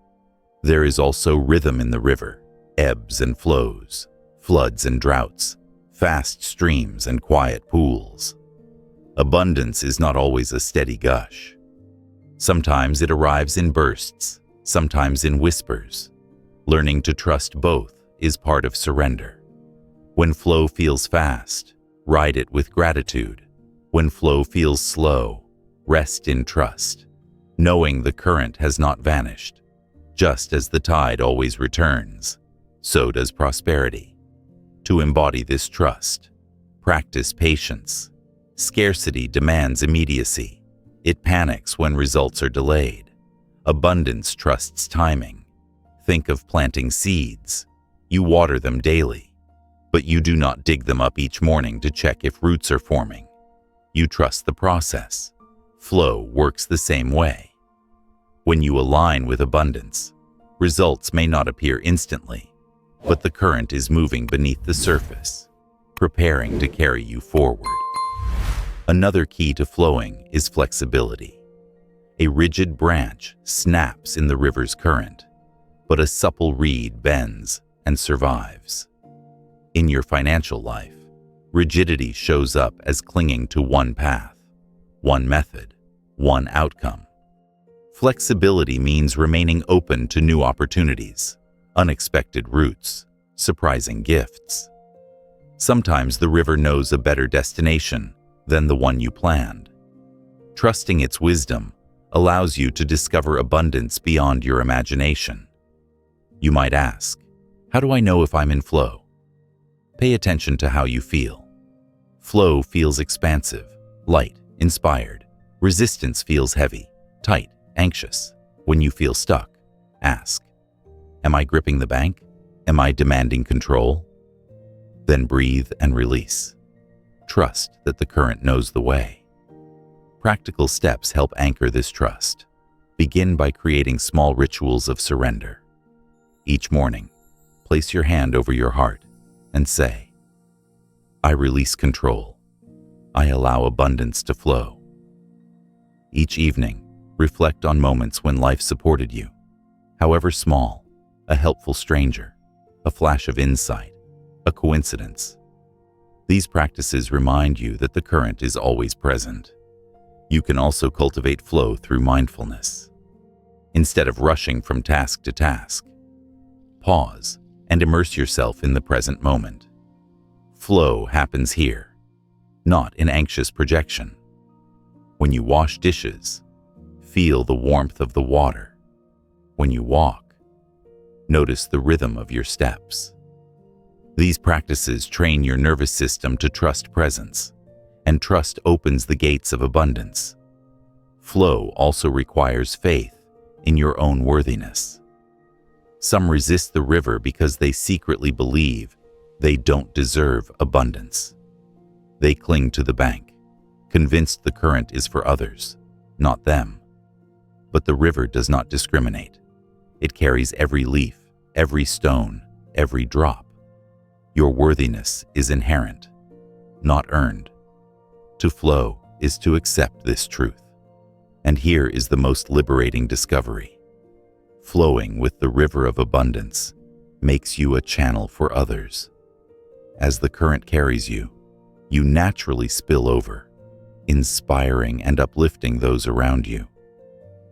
There is also rhythm in the river, ebbs and flows, floods and droughts, fast streams and quiet pools. Abundance is not always a steady gush. Sometimes it arrives in bursts, sometimes in whispers. Learning to trust both is part of surrender. When flow feels fast, ride it with gratitude. When flow feels slow, rest in trust, knowing the current has not vanished. Just as the tide always returns, so does prosperity. To embody this trust, practice patience. Scarcity demands immediacy. It panics when results are delayed. Abundance trusts timing. Think of planting seeds. You water them daily, but you do not dig them up each morning to check if roots are forming. You trust the process. Flow works the same way. When you align with abundance, results may not appear instantly, but the current is moving beneath the surface, preparing to carry you forward. Another key to flowing is flexibility. A rigid branch snaps in the river's current, but a supple reed bends and survives. In your financial life, rigidity shows up as clinging to one path, one method, one outcome. Flexibility means remaining open to new opportunities, unexpected routes, surprising gifts. Sometimes the river knows a better destination than the one you planned. Trusting its wisdom allows you to discover abundance beyond your imagination. You might ask, how do I know if I'm in flow? Pay attention to how you feel. Flow feels expansive, light, inspired. Resistance feels heavy, tight, anxious. When you feel stuck, ask, am I gripping the bank? Am I demanding control? Then breathe and release. Trust that the current knows the way. Practical steps help anchor this trust. Begin by creating small rituals of surrender. Each morning, place your hand over your heart and say, I release control. I allow abundance to flow. Each evening, reflect on moments when life supported you, however small, a helpful stranger, a flash of insight, a coincidence. These practices remind you that the current is always present. You can also cultivate flow through mindfulness. Instead of rushing from task to task, pause and immerse yourself in the present moment. Flow happens here, not in anxious projection. When you wash dishes, feel the warmth of the water. When you walk, notice the rhythm of your steps. These practices train your nervous system to trust presence, and trust opens the gates of abundance. Flow also requires faith in your own worthiness. Some resist the river because they secretly believe they don't deserve abundance. They cling to the bank, convinced the current is for others, not them. But the river does not discriminate. It carries every leaf, every stone, every drop. Your worthiness is inherent, not earned. To flow is to accept this truth. And here is the most liberating discovery. Flowing with the river of abundance makes you a channel for others. As the current carries you, you naturally spill over, inspiring and uplifting those around you.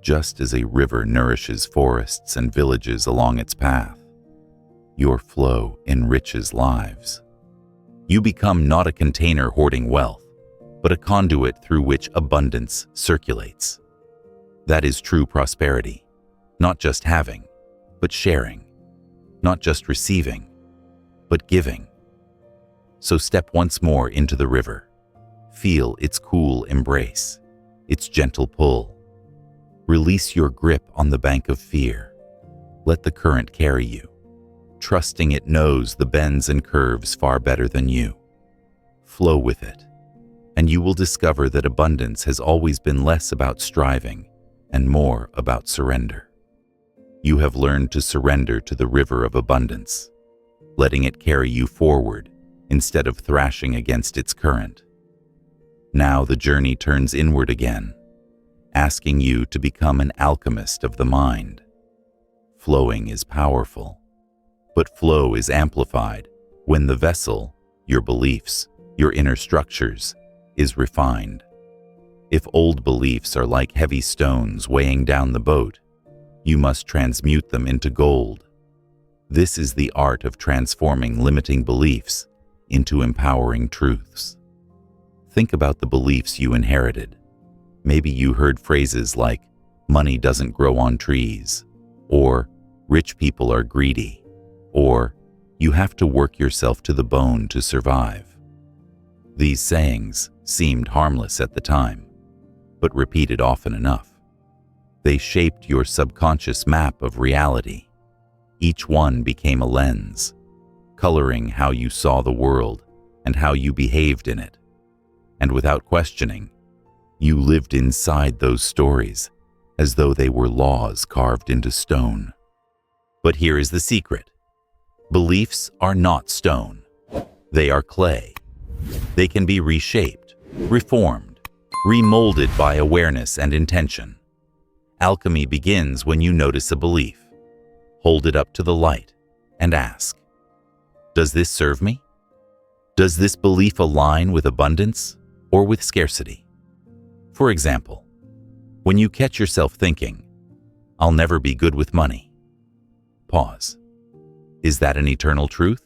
Just as a river nourishes forests and villages along its path, your flow enriches lives. You become not a container hoarding wealth, but a conduit through which abundance circulates. That is true prosperity, not just having, but sharing, not just receiving, but giving. So step once more into the river. Feel its cool embrace, its gentle pull. Release your grip on the bank of fear. Let the current carry you, trusting it knows the bends and curves far better than you. Flow with it, and you will discover that abundance has always been less about striving and more about surrender. You have learned to surrender to the river of abundance, letting it carry you forward instead of thrashing against its current. Now the journey turns inward again, asking you to become an alchemist of the mind. Flowing is powerful, but flow is amplified when the vessel, your beliefs, your inner structures, is refined. If old beliefs are like heavy stones weighing down the boat, you must transmute them into gold. This is the art of transforming limiting beliefs into empowering truths. Think about the beliefs you inherited. Maybe you heard phrases like, money doesn't grow on trees, or rich people are greedy, or you have to work yourself to the bone to survive. These sayings seemed harmless at the time, but repeated often enough, they shaped your subconscious map of reality. Each one became a lens, coloring how you saw the world and how you behaved in it. And without questioning, you lived inside those stories, as though they were laws carved into stone. But here is the secret. Beliefs are not stone. They are clay. They can be reshaped, reformed, remolded by awareness and intention. Alchemy begins when you notice a belief. Hold it up to the light and ask, does this serve me? Does this belief align with abundance or with scarcity? For example, when you catch yourself thinking, I'll never be good with money, pause. Is that an eternal truth?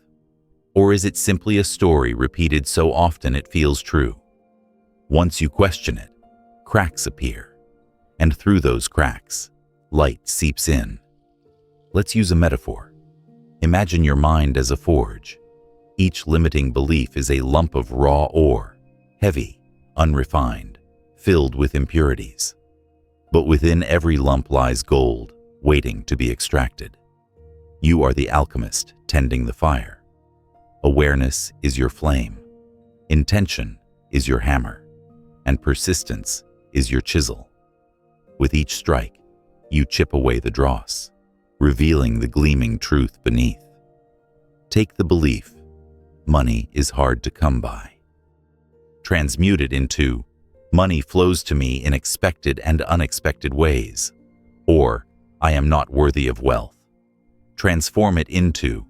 Or is it simply a story repeated so often it feels true? Once you question it, cracks appear, and through those cracks, light seeps in. Let's use a metaphor. Imagine your mind as a forge. Each limiting belief is a lump of raw ore, heavy, unrefined, filled with impurities. But within every lump lies gold, waiting to be extracted. You are the alchemist tending the fire. Awareness is your flame. Intention is your hammer. And persistence is your chisel. With each strike, you chip away the dross, revealing the gleaming truth beneath. Take the belief, money is hard to come by. Transmute it into, money flows to me in expected and unexpected ways, or I am not worthy of wealth. Transform it into,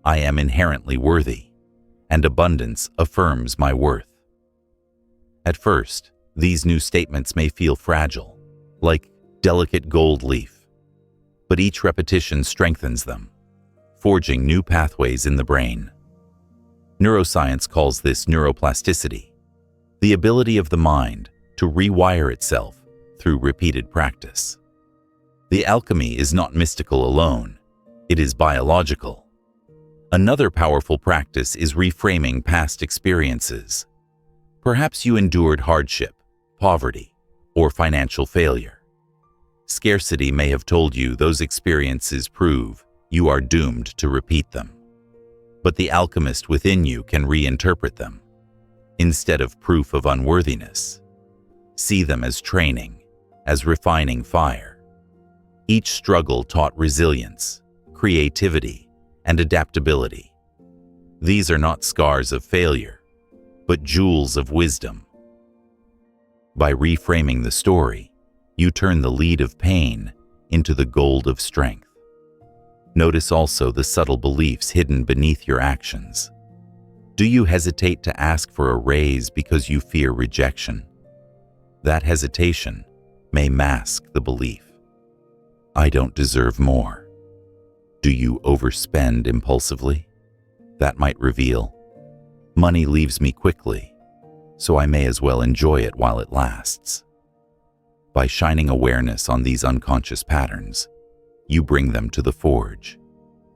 I am inherently worthy, and abundance affirms my worth. At first, these new statements may feel fragile, like delicate gold leaf, but each repetition strengthens them, forging new pathways in the brain. Neuroscience calls this neuroplasticity, the ability of the mind to rewire itself through repeated practice. The alchemy is not mystical alone, it is biological. Another powerful practice is reframing past experiences. Perhaps you endured hardship, poverty, or financial failure. Scarcity may have told you those experiences prove you are doomed to repeat them. But the alchemist within you can reinterpret them. Instead of proof of unworthiness, see them as training, as refining fire. Each struggle taught resilience, creativity, and adaptability. These are not scars of failure, but jewels of wisdom. By reframing the story, you turn the lead of pain into the gold of strength. Notice also the subtle beliefs hidden beneath your actions. Do you hesitate to ask for a raise because you fear rejection? That hesitation may mask the belief, I don't deserve more. Do you overspend impulsively? That might reveal, money leaves me quickly, so I may as well enjoy it while it lasts. By shining awareness on these unconscious patterns, you bring them to the forge.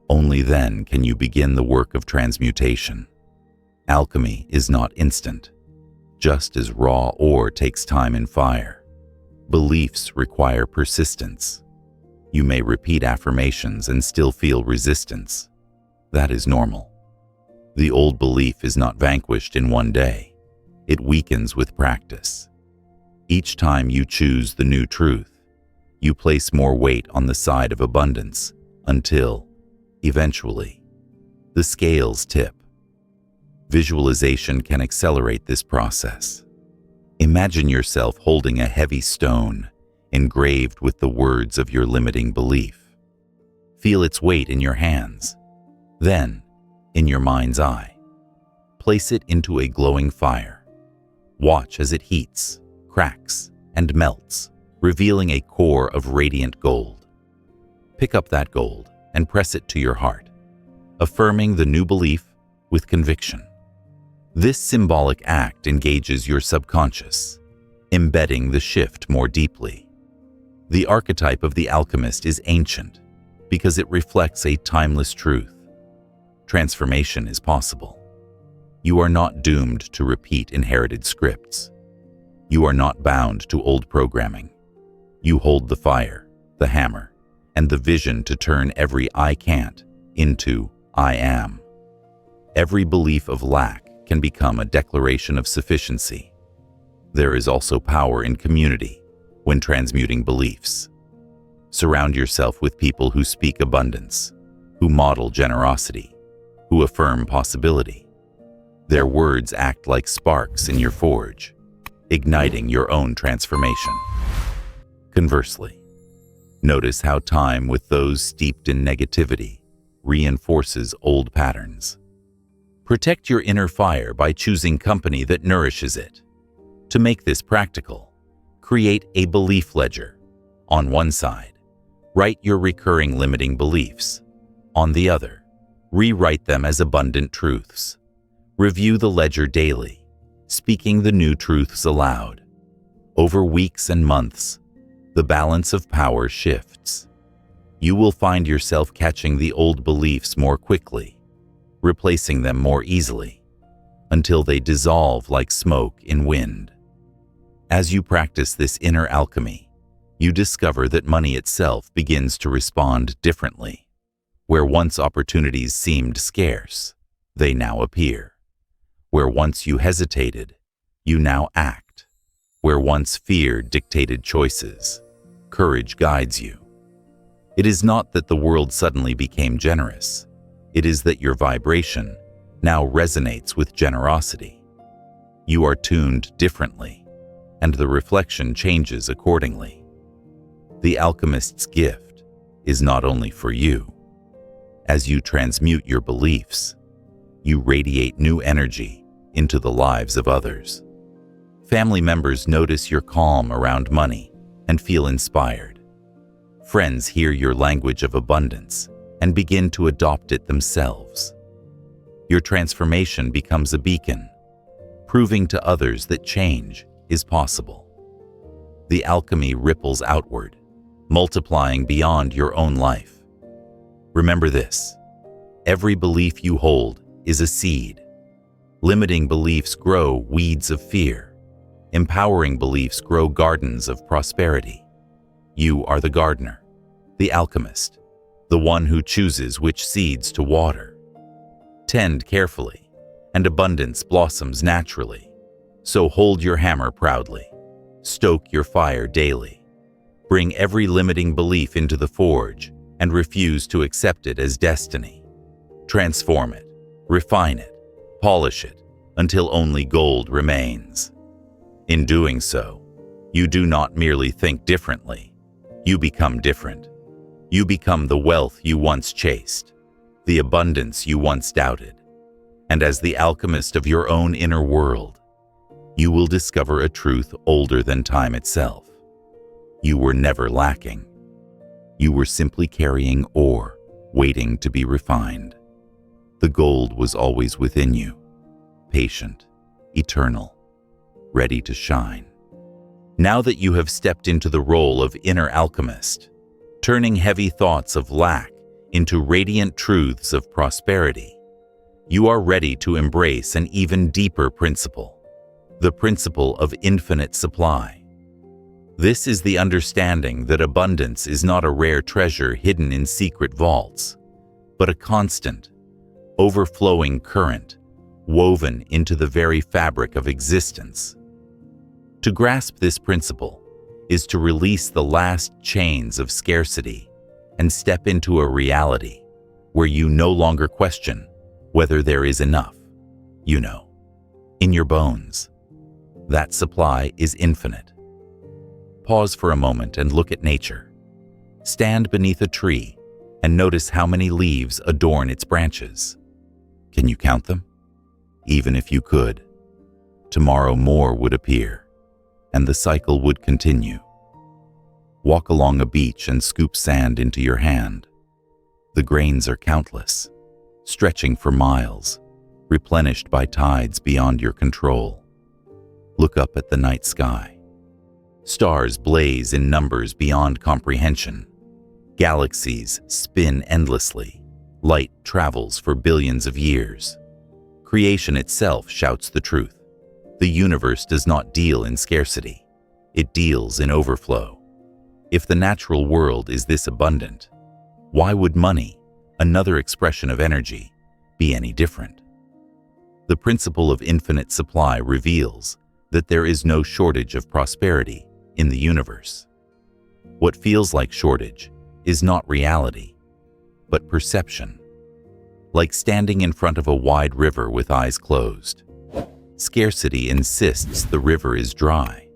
Only then can you begin the work of transmutation. Alchemy is not instant. Just as raw ore takes time in fire, beliefs require persistence. You may repeat affirmations and still feel resistance. That is normal. The old belief is not vanquished in one day. It weakens with practice. Each time you choose the new truth, you place more weight on the side of abundance until, eventually, the scales tip. Visualization can accelerate this process. Imagine yourself holding a heavy stone engraved with the words of your limiting belief. Feel its weight in your hands. Then, in your mind's eye, place it into a glowing fire. Watch as it heats, cracks, and melts, revealing a core of radiant gold. Pick up that gold and press it to your heart, affirming the new belief with conviction. This symbolic act engages your subconscious, embedding the shift more deeply. The archetype of the alchemist is ancient because it reflects a timeless truth. Transformation is possible. You are not doomed to repeat inherited scripts. You are not bound to old programming. You hold the fire, the hammer, and the vision to turn every I can't into I am. Every belief of lack can become a declaration of sufficiency. There is also power in community. when transmuting beliefs. Surround yourself with people who speak abundance, who model generosity, who affirm possibility. Their words act like sparks in your forge, igniting your own transformation. Conversely, notice how time with those steeped in negativity reinforces old patterns. Protect your inner fire by choosing company that nourishes it. To make this practical, create a belief ledger. On one side, write your recurring limiting beliefs. On the other, rewrite them as abundant truths. Review the ledger daily, speaking the new truths aloud. Over weeks and months, the balance of power shifts. You will find yourself catching the old beliefs more quickly, replacing them more easily, until they dissolve like smoke in wind. As you practice this inner alchemy, you discover that money itself begins to respond differently. Where once opportunities seemed scarce, they now appear. Where once you hesitated, you now act. Where once fear dictated choices, courage guides you. It is not that the world suddenly became generous. It is that your vibration now resonates with generosity. You are tuned differently, and the reflection changes accordingly. The alchemist's gift is not only for you. As you transmute your beliefs, you radiate new energy into the lives of others. Family members notice your calm around money and feel inspired. Friends hear your language of abundance and begin to adopt it themselves. Your transformation becomes a beacon, proving to others that change is possible. The alchemy ripples outward, multiplying beyond your own life. Remember this: every belief you hold is a seed. Limiting beliefs grow weeds of fear. Empowering beliefs grow gardens of prosperity. You are the gardener, the alchemist, the one who chooses which seeds to water. Tend carefully, and abundance blossoms naturally. So hold your hammer proudly. Stoke your fire daily. Bring every limiting belief into the forge and refuse to accept it as destiny. Transform it, refine it, polish it, until only gold remains. In doing so, you do not merely think differently. You become different. You become the wealth you once chased, the abundance you once doubted. And as the alchemist of your own inner world, you will discover a truth older than time itself. You were never lacking. You were simply carrying ore, waiting to be refined. The gold was always within you, patient, eternal, ready to shine. Now that you have stepped into the role of inner alchemist, turning heavy thoughts of lack into radiant truths of prosperity, you are ready to embrace an even deeper principle, the principle of infinite supply. This is the understanding that abundance is not a rare treasure hidden in secret vaults, but a constant, overflowing current woven into the very fabric of existence. To grasp this principle is to release the last chains of scarcity and step into a reality where you no longer question whether there is enough. You know, in your bones, that supply is infinite. Pause for a moment and look at nature. Stand beneath a tree and notice how many leaves adorn its branches. Can you count them? Even if you could, tomorrow more would appear, and the cycle would continue. Walk along a beach and scoop sand into your hand. The grains are countless, stretching for miles, replenished by tides beyond your control. Look up at the night sky. Stars blaze in numbers beyond comprehension. Galaxies spin endlessly. Light travels for billions of years. Creation itself shouts the truth. The universe does not deal in scarcity. It deals in overflow. If the natural world is this abundant, why would money, another expression of energy, be any different? The principle of infinite supply reveals that there is no shortage of prosperity in the universe. What feels like shortage is not reality, but perception. Like standing in front of a wide river with eyes closed. Scarcity insists the river is dry,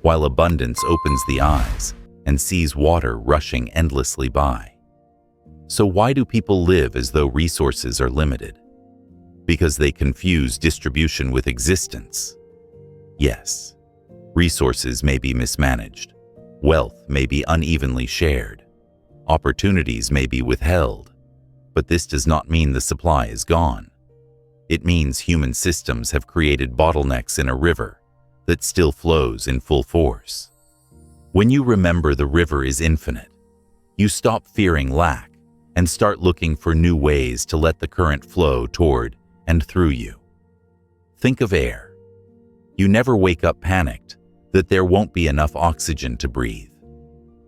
while abundance opens the eyes and sees water rushing endlessly by. So why do people live as though resources are limited? Because they confuse distribution with existence. Yes, resources may be mismanaged, wealth may be unevenly shared, opportunities may be withheld, but this does not mean the supply is gone. It means human systems have created bottlenecks in a river that still flows in full force. When you remember the river is infinite, you stop fearing lack and start looking for new ways to let the current flow toward and through you. Think of air. You never wake up panicked that there won't be enough oxygen to breathe.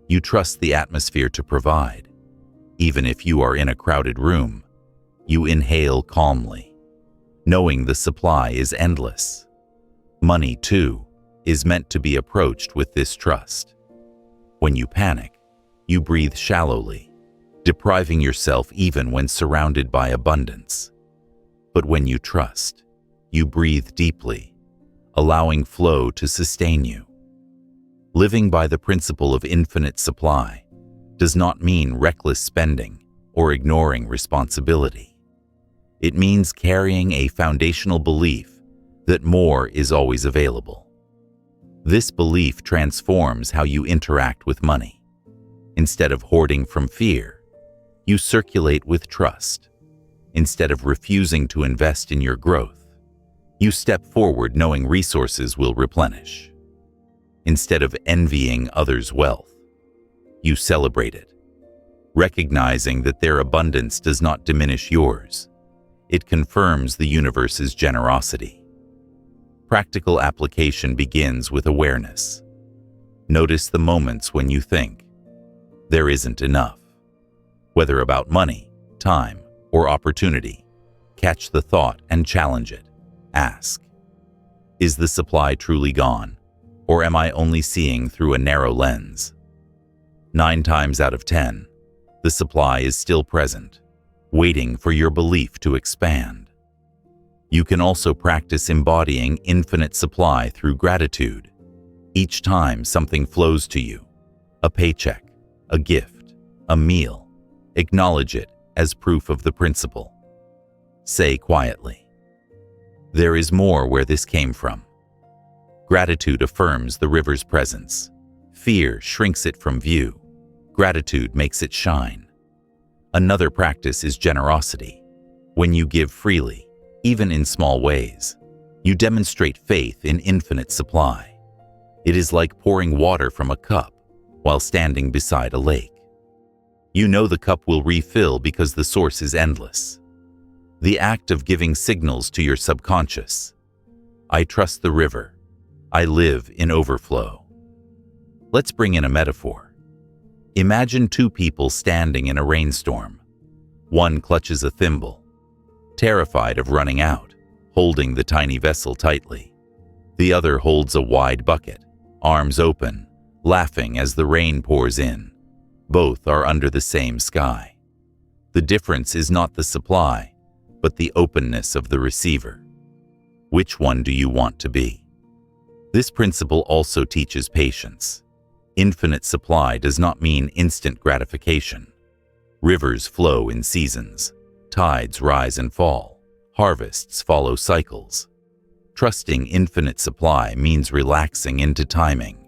You trust the atmosphere to provide. Even if you are in a crowded room, you inhale calmly, knowing the supply is endless. Money, too, is meant to be approached with this trust. When you panic, you breathe shallowly, depriving yourself even when surrounded by abundance. But when you trust, you breathe deeply, allowing flow to sustain you. Living by the principle of infinite supply does not mean reckless spending or ignoring responsibility. It means carrying a foundational belief that more is always available. This belief transforms how you interact with money. Instead of hoarding from fear, you circulate with trust. Instead of refusing to invest in your growth, you step forward knowing resources will replenish. Instead of envying others' wealth, you celebrate it, recognizing that their abundance does not diminish yours. It confirms the universe's generosity. Practical application begins with awareness. Notice the moments when you think, there isn't enough. Whether about money, time, or opportunity, catch the thought and challenge it. Ask, is the supply truly gone, or am I only seeing through a narrow lens? 9 times out of 10, the supply is still present, waiting for your belief to expand. You can also practice embodying infinite supply through gratitude. Each time something flows to you, a paycheck, a gift, a meal, acknowledge it as proof of the principle. Say quietly, there is more where this came from. Gratitude affirms the river's presence. Fear shrinks it from view. Gratitude makes it shine. Another practice is generosity. When you give freely, even in small ways, you demonstrate faith in infinite supply. It is like pouring water from a cup while standing beside a lake. You know the cup will refill because the source is endless. The act of giving signals to your subconscious. I trust the river. I live in overflow. Let's bring in a metaphor. Imagine 2 people standing in a rainstorm. One clutches a thimble, terrified of running out, holding the tiny vessel tightly. The other holds a wide bucket, arms open, laughing as the rain pours in. Both are under the same sky. The difference is not the supply, but the openness of the receiver. Which one do you want to be? This principle also teaches patience. Infinite supply does not mean instant gratification. Rivers flow in seasons. Tides rise and fall. Harvests follow cycles. Trusting infinite supply means relaxing into timing,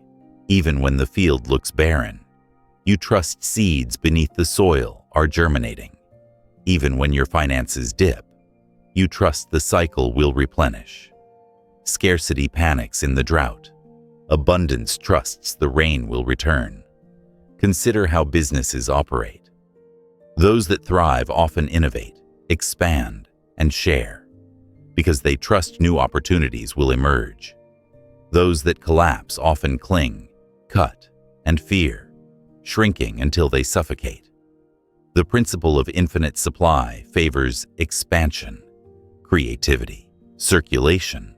even when the field looks barren. You trust seeds beneath the soil are germinating. Even when your finances dip, you trust the cycle will replenish. Scarcity panics in the drought. Abundance trusts the rain will return. Consider how businesses operate. Those that thrive often innovate, expand, and share, because they trust new opportunities will emerge. Those that collapse often cling, cut, and fear, shrinking until they suffocate. The principle of infinite supply favors expansion, creativity, circulation.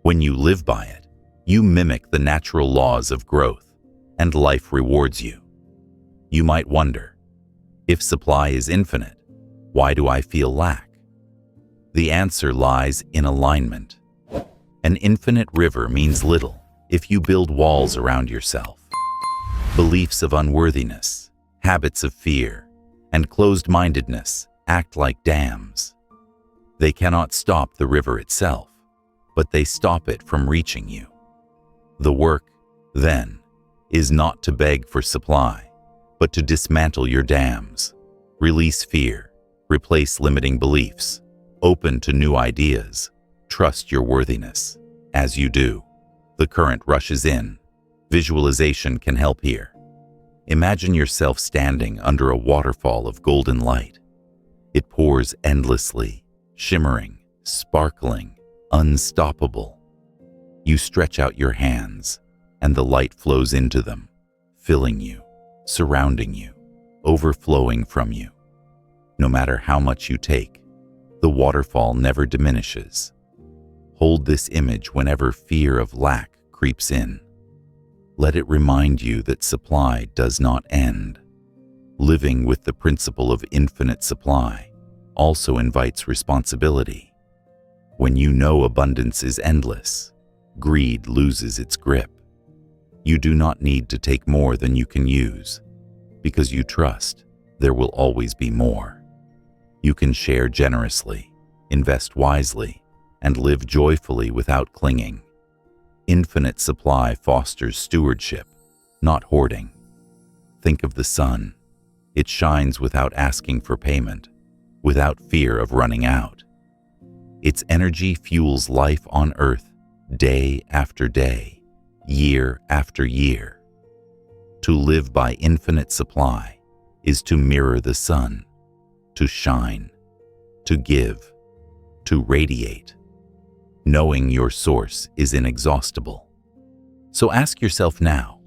When you live by it, you mimic the natural laws of growth. and life rewards you. You might wonder, if supply is infinite, why do I feel lack? The answer lies in alignment. An infinite river means little if you build walls around yourself. Beliefs of unworthiness, habits of fear, and closed-mindedness act like dams. They cannot stop the river itself, but they stop it from reaching you. The work, then, is not to beg for supply, but to dismantle your dams, release fear, replace limiting beliefs, open to new ideas, trust your worthiness. As you do, the current rushes in. Visualization can help here. Imagine yourself standing under a waterfall of golden light. It pours endlessly, shimmering, sparkling, unstoppable. You stretch out your hands, and the light flows into them, filling you, surrounding you, overflowing from you. No matter how much you take, the waterfall never diminishes. Hold this image whenever fear of lack creeps in. Let it remind you that supply does not end. Living with the principle of infinite supply also invites responsibility. When you know abundance is endless, greed loses its grip. You do not need to take more than you can use, because you trust there will always be more. You can share generously, invest wisely, and live joyfully without clinging. Infinite supply fosters stewardship, not hoarding. Think of the sun. It shines without asking for payment, without fear of running out. Its energy fuels life on earth day after day, year after year. To live by infinite supply is to mirror the sun, to shine, to give, to radiate. Knowing your source is inexhaustible. So ask yourself now,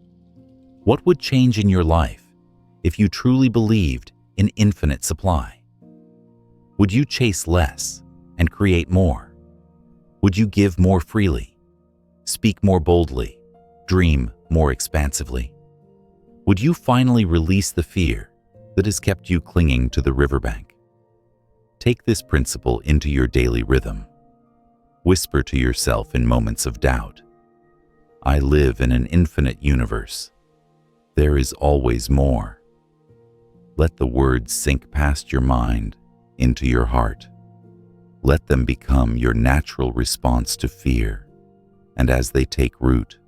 what would change in your life if you truly believed in infinite supply? Would you chase less and create more? Would you give more freely, speak more boldly, dream more expansively? Would you finally release the fear that has kept you clinging to the riverbank? Take this principle into your daily rhythm. Whisper to yourself in moments of doubt, I live in an infinite universe. There is always more. Let the words sink past your mind into your heart. Let them become your natural response to fear. And as they take root,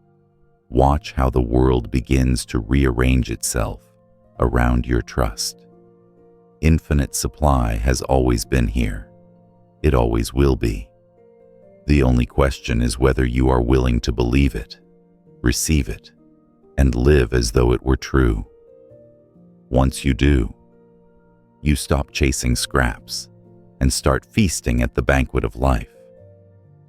watch how the world begins to rearrange itself around your trust. Infinite supply has always been here. It always will be. The only question is whether you are willing to believe it, receive it, and live as though it were true. Once you do, you stop chasing scraps and start feasting at the banquet of life.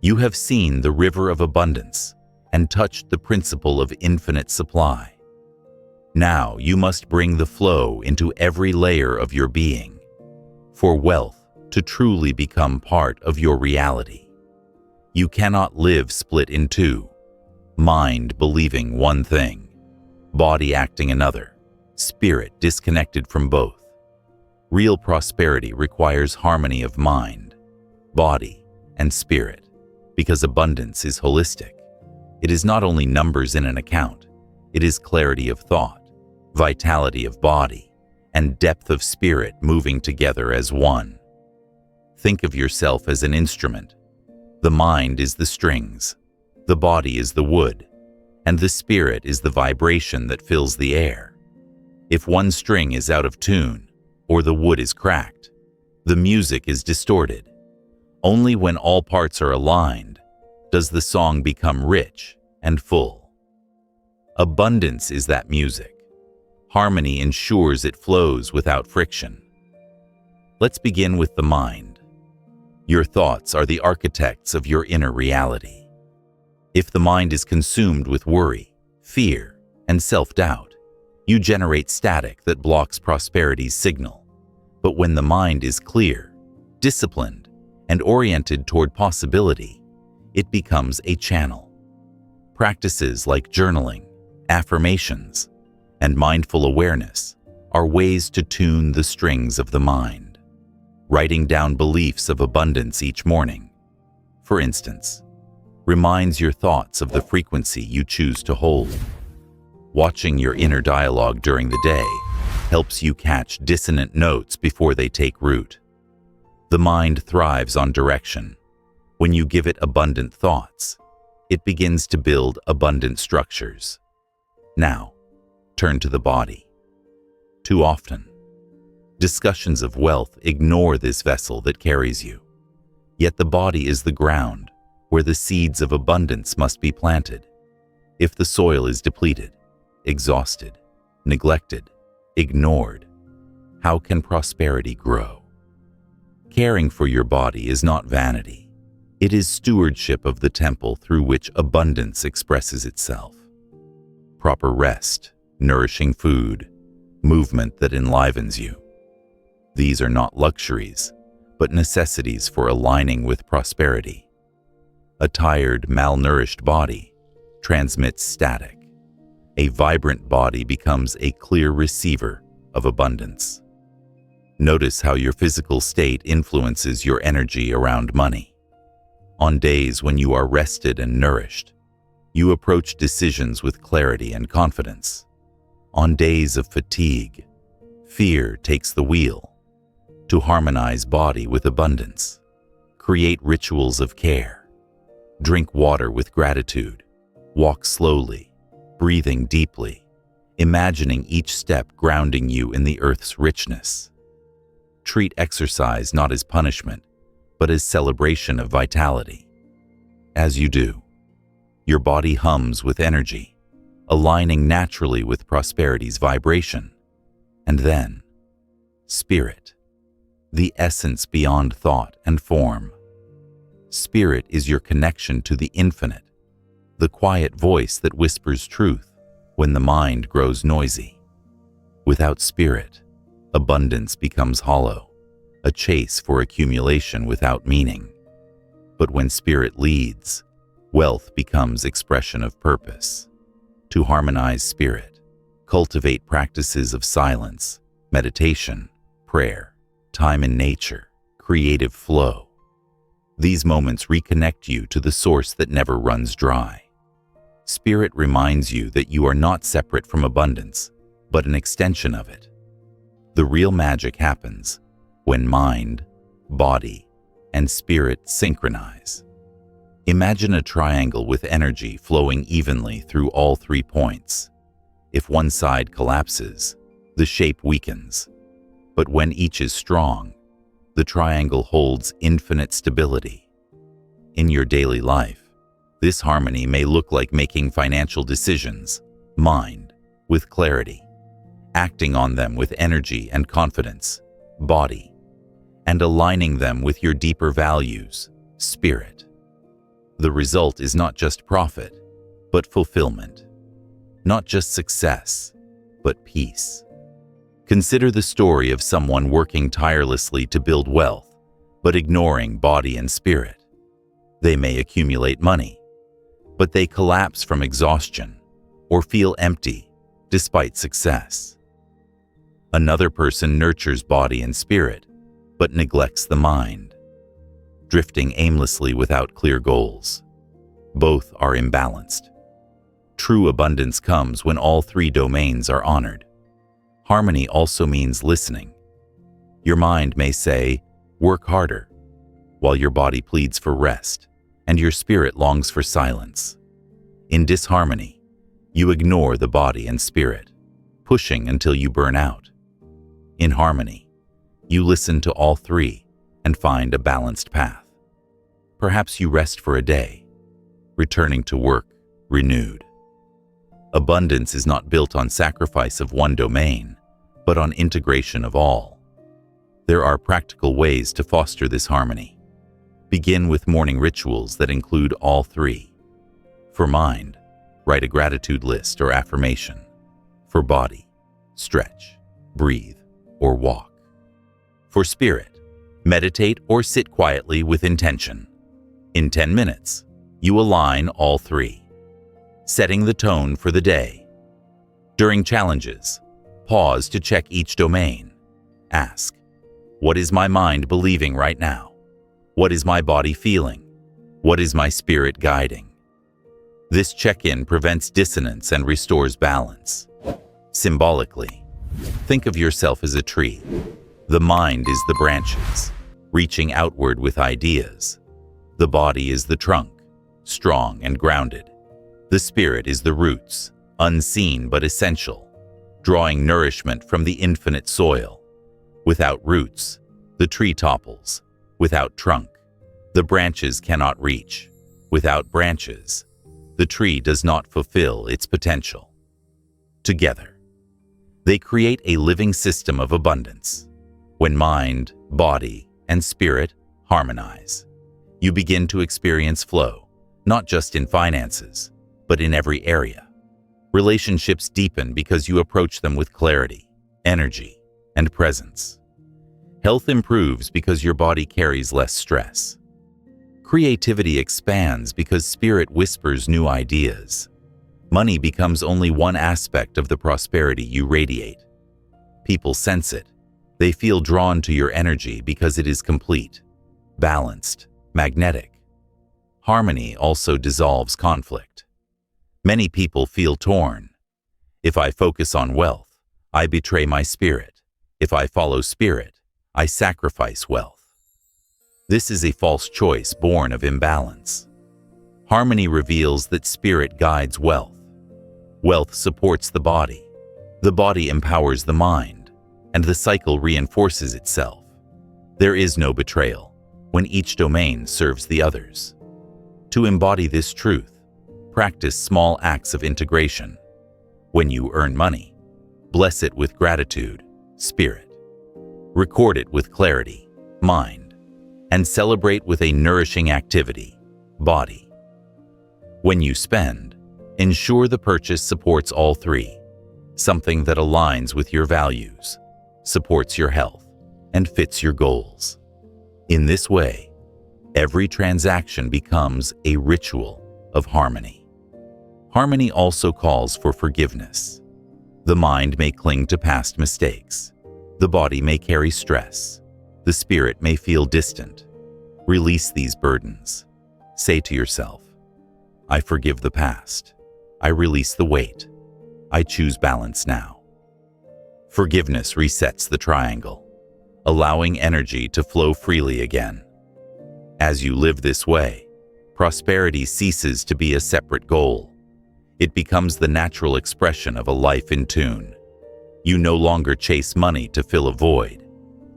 You have seen the river of abundance and touched the principle of infinite supply. Now you must bring the flow into every layer of your being, for wealth to truly become part of your reality. You cannot live split in two, mind believing one thing, body acting another, spirit disconnected from both. Real prosperity requires harmony of mind, body, and spirit, because abundance is holistic. It is not only numbers in an account, it is clarity of thought, vitality of body, and depth of spirit moving together as one. Think of yourself as an instrument. The mind is the strings, the body is the wood, and the spirit is the vibration that fills the air. If one string is out of tune, or the wood is cracked, the music is distorted. Only when all parts are aligned does the song become rich and full. Abundance is that music. Harmony ensures it flows without friction. Let's begin with the mind. Your thoughts are the architects of your inner reality. If the mind is consumed with worry, fear, and self-doubt, you generate static that blocks prosperity's signal. But when the mind is clear, disciplined, and oriented toward possibility, it becomes a channel. Practices like journaling, Affirmations and mindful awareness are ways to tune the strings of the mind. Writing down beliefs of abundance each morning, for instance, reminds your thoughts of the frequency you choose to hold. Watching your inner dialogue during the day helps you catch dissonant notes before they take root. The mind thrives on direction. When you give it abundant thoughts, it begins to build abundant structures. Now, turn to the body. Too often, discussions of wealth ignore this vessel that carries you. Yet the body is the ground where the seeds of abundance must be planted. If the soil is depleted, exhausted, neglected, ignored, how can prosperity grow? Caring for your body is not vanity. It is stewardship of the temple through which abundance expresses itself. Proper rest, nourishing food, movement that enlivens you. These are not luxuries, but necessities for aligning with prosperity. A tired, malnourished body transmits static. A vibrant body becomes a clear receiver of abundance. Notice how your physical state influences your energy around money. On days when you are rested and nourished, you approach decisions with clarity and confidence. On days of fatigue, fear takes the wheel. To harmonize body with abundance, create rituals of care. Drink water with gratitude. Walk slowly, breathing deeply, imagining each step grounding you in the earth's richness. Treat exercise not as punishment, but as celebration of vitality. As you do, your body hums with energy, aligning naturally with prosperity's vibration. And then, spirit, the essence beyond thought and form. Spirit is your connection to the infinite, the quiet voice that whispers truth when the mind grows noisy. Without spirit, abundance becomes hollow, a chase for accumulation without meaning. But when spirit leads, wealth becomes expression of purpose. To harmonize spirit, cultivate practices of silence, meditation, prayer, time in nature, creative flow. These moments reconnect you to the source that never runs dry. Spirit reminds you that you are not separate from abundance, but an extension of it. The real magic happens when mind, body, and spirit synchronize. Imagine a triangle with energy flowing evenly through all 3 points. If one side collapses, the shape weakens. But when each is strong, the triangle holds infinite stability. In your daily life, this harmony may look like making financial decisions, mind, with clarity, acting on them with energy and confidence, body, and aligning them with your deeper values, spirit. The result is not just profit, but fulfillment. Not just success, but peace. Consider the story of someone working tirelessly to build wealth, but ignoring body and spirit. They may accumulate money, but they collapse from exhaustion or feel empty despite success. Another person nurtures body and spirit, but neglects the mind, drifting aimlessly without clear goals. Both are imbalanced. True abundance comes when all 3 domains are honored. Harmony also means listening. Your mind may say, "Work harder," while your body pleads for rest, and your spirit longs for silence. In disharmony, you ignore the body and spirit, pushing until you burn out. In harmony, you listen to all 3 and find a balanced path. Perhaps you rest for a day, returning to work renewed. Abundance is not built on sacrifice of one domain, but on integration of all. There are practical ways to foster this harmony. Begin with morning rituals that include all 3. For mind, write a gratitude list or affirmation. For body, stretch, breathe, or walk. For spirit, meditate or sit quietly with intention. In 10 minutes, you align all 3, setting the tone for the day During challenges, pause to check each domain. Ask, what is my mind believing right now? What is my body feeling? What is my spirit guiding? This check-in prevents dissonance and restores balance. Symbolically, think of yourself as a tree. The mind is the branches, reaching outward with ideas. The body is the trunk, strong and grounded. The spirit is the roots, unseen but essential, drawing nourishment from the infinite soil. Without roots, the tree topples. Without trunk, the branches cannot reach. Without branches, the tree does not fulfill its potential. Together, they create a living system of abundance. When mind, body, and spirit harmonize, you begin to experience flow, not just in finances, but in every area. Relationships deepen because you approach them with clarity, energy, and presence. Health improves because your body carries less stress. Creativity expands because spirit whispers new ideas. Money becomes only one aspect of the prosperity you radiate. People sense it. They feel drawn to your energy because it is complete, balanced, magnetic. Harmony also dissolves conflict. Many people feel torn. If I focus on wealth, I betray my spirit. If I follow spirit, I sacrifice wealth. This is a false choice born of imbalance. Harmony reveals that spirit guides wealth. Wealth supports the body empowers the mind, and the cycle reinforces itself. There is no betrayal when each domain serves the others. To embody this truth, practice small acts of integration. When you earn money, bless it with gratitude, spirit. Record it with clarity, mind, and celebrate with a nourishing activity, body. When you spend, ensure the purchase supports all three, something that aligns with your values, supports your health, and fits your goals. In this way, every transaction becomes a ritual of harmony. Harmony also calls for forgiveness. The mind may cling to past mistakes. The body may carry stress. The spirit may feel distant. Release these burdens. Say to yourself, I forgive the past. I release the weight. I choose balance now. Forgiveness resets the triangle, allowing energy to flow freely again. As you live this way, prosperity ceases to be a separate goal. It becomes the natural expression of a life in tune. You no longer chase money to fill a void.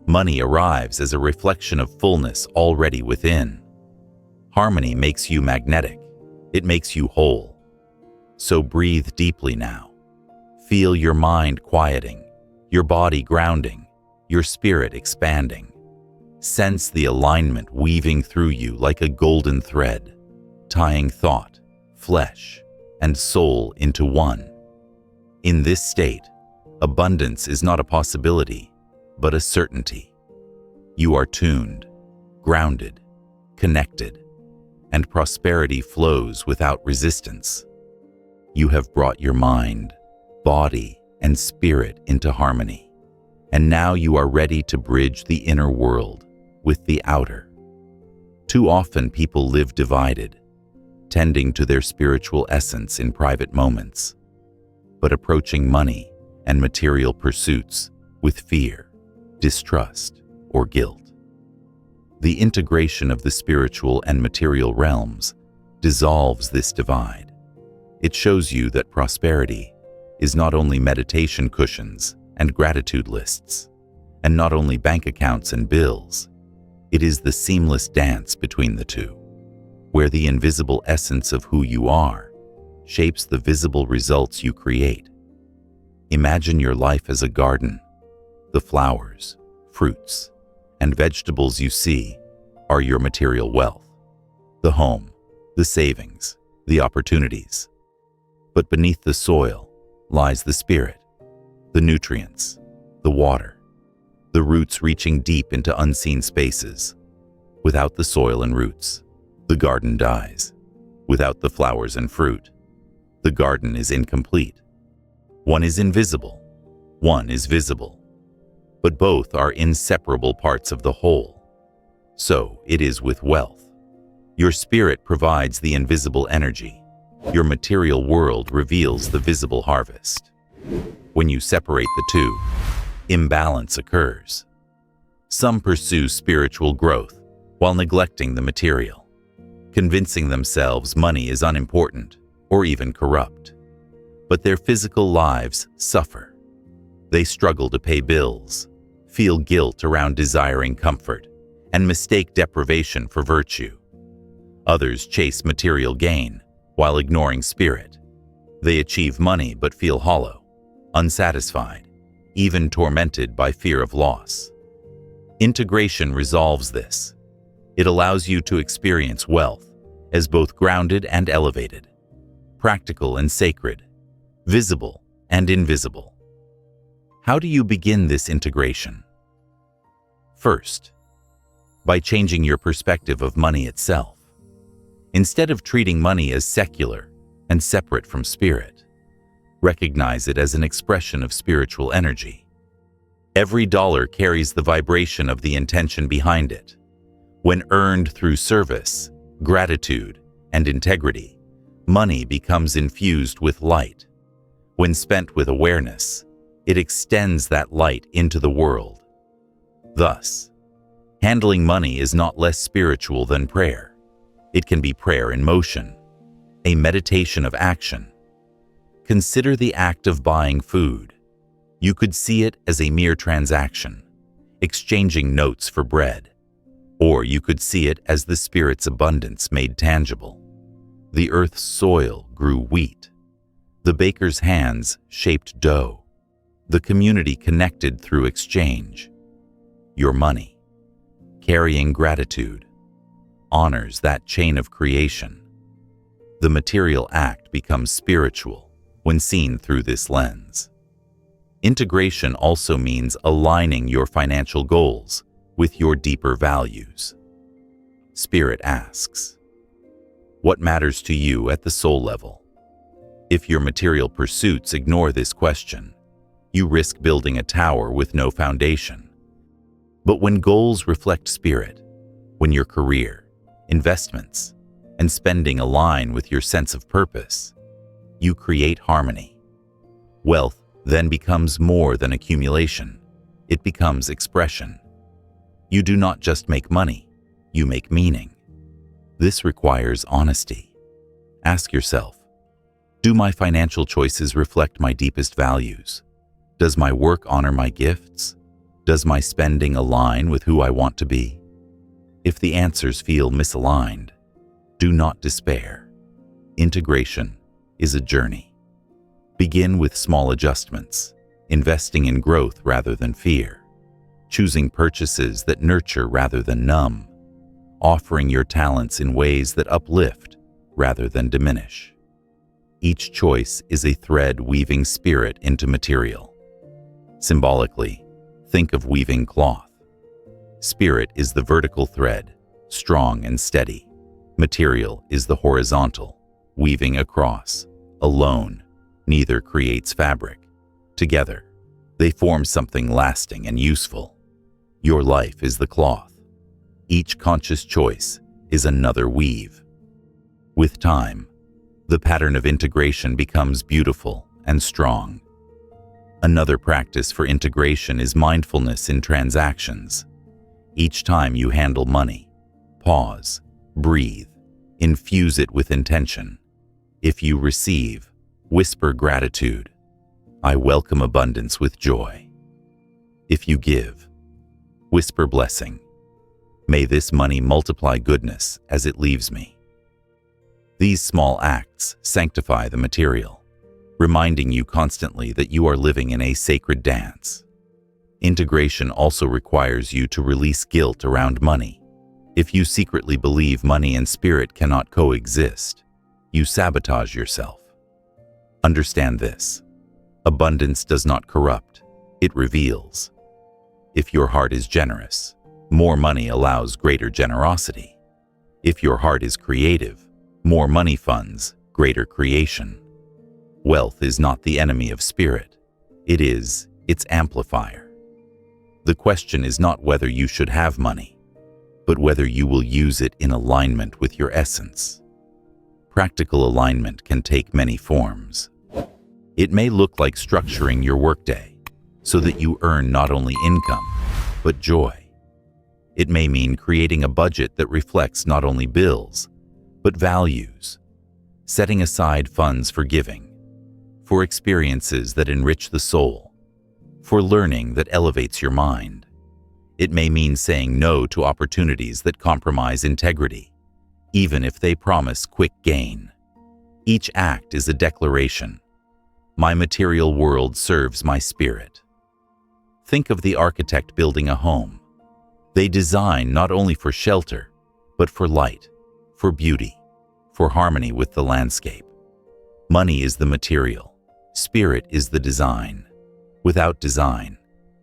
Money arrives as a reflection of fullness already within. Harmony makes you magnetic. It makes you whole. So breathe deeply now. Feel your mind quieting, your body grounding, your spirit expanding. Sense the alignment weaving through you like a golden thread, tying thought, flesh, and soul into one. In this state, abundance is not a possibility, but a certainty. You are tuned, grounded, connected, and prosperity flows without resistance. You have brought your mind, body, and spirit into harmony, and now you are ready to bridge the inner world with the outer. Too often people live divided, tending to their spiritual essence in private moments, but approaching money and material pursuits with fear, distrust, or guilt. The integration of the spiritual and material realms dissolves this divide. It shows you that prosperity is not only meditation cushions and gratitude lists, and not only bank accounts and bills. It is the seamless dance between the two, where the invisible essence of who you are shapes the visible results you create. Imagine your life as a garden. The flowers, fruits, and vegetables you see are your material wealth, the home, the savings, the opportunities. But beneath the soil lies the spirit, the nutrients, the water, the roots reaching deep into unseen spaces. Without the soil and roots, the garden dies. Without the flowers and fruit, the garden is incomplete. One is invisible, one is visible, but both are inseparable parts of the whole. So it is with wealth. Your spirit provides the invisible energy. Your material world reveals the visible harvest. When you separate the two, imbalance occurs. Some pursue spiritual growth while neglecting the material, convincing themselves money is unimportant or even corrupt. But their physical lives suffer. They struggle to pay bills, feel guilt around desiring comfort, and mistake deprivation for virtue. Others chase material gain while ignoring spirit. They achieve money but feel hollow, unsatisfied, even tormented by fear of loss. Integration resolves this. It allows you to experience wealth as both grounded and elevated, practical and sacred, visible and invisible. How do you begin this integration? First, by changing your perspective of money itself. Instead of treating money as secular and separate from spirit, recognize it as an expression of spiritual energy. Every dollar carries the vibration of the intention behind it. When earned through service, gratitude, and integrity, money becomes infused with light. When spent with awareness, it extends that light into the world. Thus, handling money is not less spiritual than prayer. It can be prayer in motion, a meditation of action. Consider the act of buying food. You could see it as a mere transaction, exchanging notes for bread. Or you could see it as the Spirit's abundance made tangible. The earth's soil grew wheat. The baker's hands shaped dough. The community connected through exchange. Your money, carrying gratitude, honors that chain of creation. The material act becomes spiritual when seen through this lens. Integration also means aligning your financial goals with your deeper values. Spirit asks, what matters to you at the soul level? If your material pursuits ignore this question, you risk building a tower with no foundation. But when goals reflect spirit, when your career, investments, and spending align with your sense of purpose, you create harmony. Wealth then becomes more than accumulation. It becomes expression. You do not just make money, you make meaning. This requires honesty. Ask yourself, do my financial choices reflect my deepest values? Does my work honor my gifts? Does my spending align with who I want to be? If the answers feel misaligned, do not despair. Integration is a journey. Begin with small adjustments, investing in growth rather than fear, choosing purchases that nurture rather than numb, offering your talents in ways that uplift rather than diminish. Each choice is a thread weaving spirit into material. Symbolically, think of weaving cloth. Spirit is the vertical thread, strong and steady. Material is the horizontal, weaving across. Alone, neither creates fabric. Together, they form something lasting and useful. Your life is the cloth. Each conscious choice is another weave. With time, the pattern of integration becomes beautiful and strong. Another practice for integration is mindfulness in transactions. Each time you handle money, pause, breathe, infuse it with intention. If you receive, whisper gratitude. I welcome abundance with joy. If you give, whisper blessing. May this money multiply goodness as it leaves me. These small acts sanctify the material, reminding you constantly that you are living in a sacred dance. Integration also requires you to release guilt around money. If you secretly believe money and spirit cannot coexist, you sabotage yourself. Understand this. Abundance does not corrupt, it reveals. If your heart is generous, more money allows greater generosity. If your heart is creative, more money funds greater creation. Wealth is not the enemy of spirit. It is its amplifier. The question is not whether you should have money, but whether you will use it in alignment with your essence. Practical alignment can take many forms. It may look like structuring your workday so that you earn not only income, but joy. It may mean creating a budget that reflects not only bills, but values, setting aside funds for giving, for experiences that enrich the soul, for learning that elevates your mind. It may mean saying no to opportunities that compromise integrity, even if they promise quick gain. Each act is a declaration. My material world serves my spirit. Think of the architect building a home. They design not only for shelter, but for light, for beauty, for harmony with the landscape. Money is the material. Spirit is the design. Without design,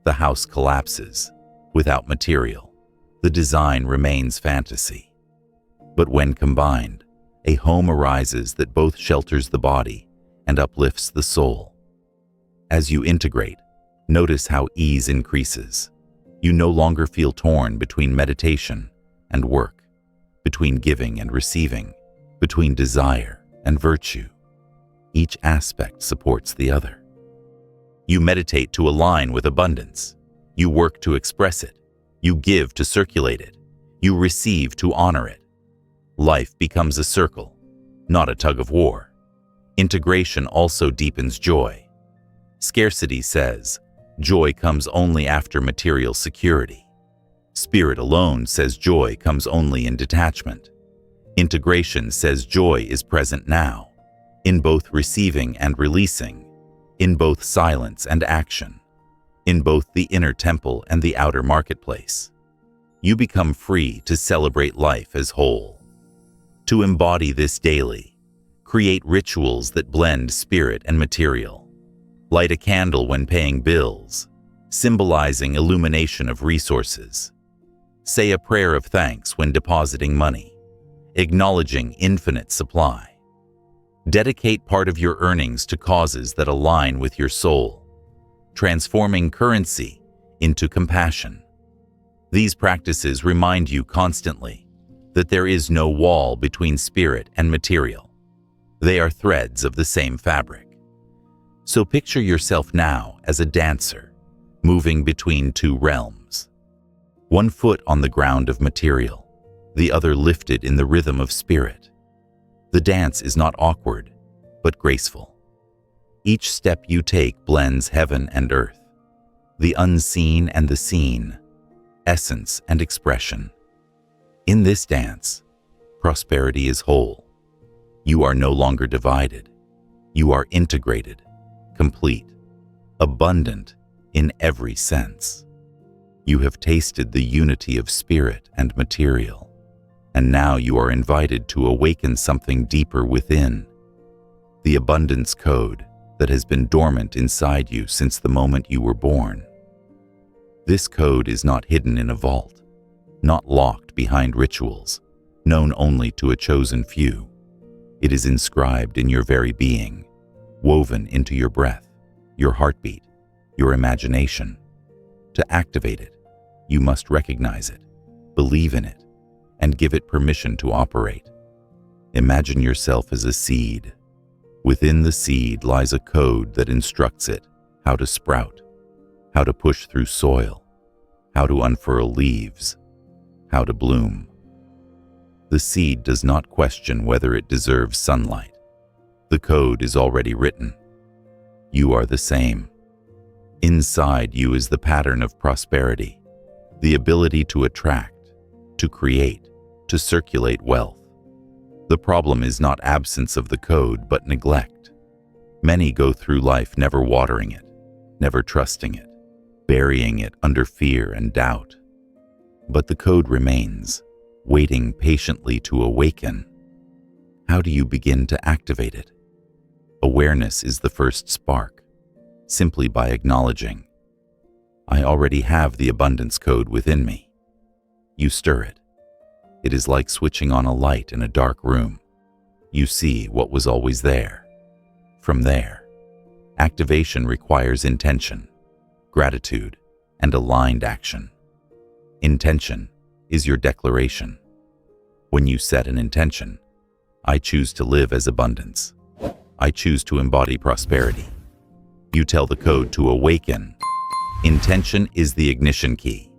the house collapses. Without material, the design remains fantasy. But when combined, a home arises that both shelters the body and uplifts the soul. As you integrate, notice how ease increases. You no longer feel torn between meditation and work, between giving and receiving, between desire and virtue. Each aspect supports the other. You meditate to align with abundance. You work to express it. You give to circulate it. You receive to honor it. Life becomes a circle, not a tug of war. Integration also deepens joy. Scarcity says, joy comes only after material security. Spirit alone says joy comes only in detachment. Integration says joy is present now, in both receiving and releasing, in both silence and action, in both the inner temple and the outer marketplace. You become free to celebrate life as whole. To embody this daily, create rituals that blend spirit and material. Light a candle when paying bills, symbolizing illumination of resources. Say a prayer of thanks when depositing money, acknowledging infinite supply. Dedicate part of your earnings to causes that align with your soul, transforming currency into compassion. These practices remind you constantly that there is no wall between spirit and material. They are threads of the same fabric. So picture yourself now as a dancer, moving between two realms. One foot on the ground of material, the other lifted in the rhythm of spirit. The dance is not awkward, but graceful. Each step you take blends heaven and earth, the unseen and the seen, essence and expression. In this dance, prosperity is whole. You are no longer divided. You are integrated, complete, abundant in every sense. You have tasted the unity of spirit and material, and now you are invited to awaken something deeper within, the abundance code that has been dormant inside you since the moment you were born. This code is not hidden in a vault, not locked behind rituals, known only to a chosen few. It is inscribed in your very being, woven into your breath, your heartbeat, your imagination. To activate it, you must recognize it, believe in it, and give it permission to operate. Imagine yourself as a seed. Within the seed lies a code that instructs it how to sprout, how to push through soil, how to unfurl leaves, how to bloom. The seed does not question whether it deserves sunlight. The code is already written. You are the same. Inside you is the pattern of prosperity, the ability to attract, to create, to circulate wealth. The problem is not absence of the code, but neglect. Many go through life never watering it, never trusting it, burying it under fear and doubt. But the code remains, waiting patiently to awaken. How do you begin to activate it? Awareness is the first spark, simply by acknowledging, I already have the abundance code within me. You stir it. It is like switching on a light in a dark room. You see what was always there. From there, activation requires intention, gratitude, and aligned action. Intention is your declaration. When you set an intention, I choose to live as abundance. I choose to embody prosperity. You tell the code to awaken. Intention is the ignition key.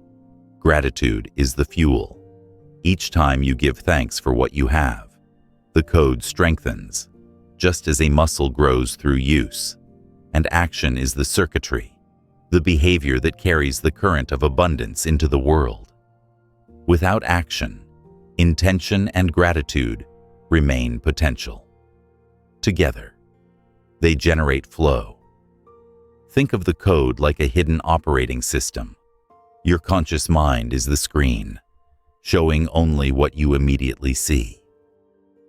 Gratitude is the fuel. Each time you give thanks for what you have, the code strengthens, just as a muscle grows through use. And action is the circuitry, the behavior that carries the current of abundance into the world. Without action, intention and gratitude remain potential. Together, they generate flow. Think of the code like a hidden operating system. Your conscious mind is the screen, showing only what you immediately see.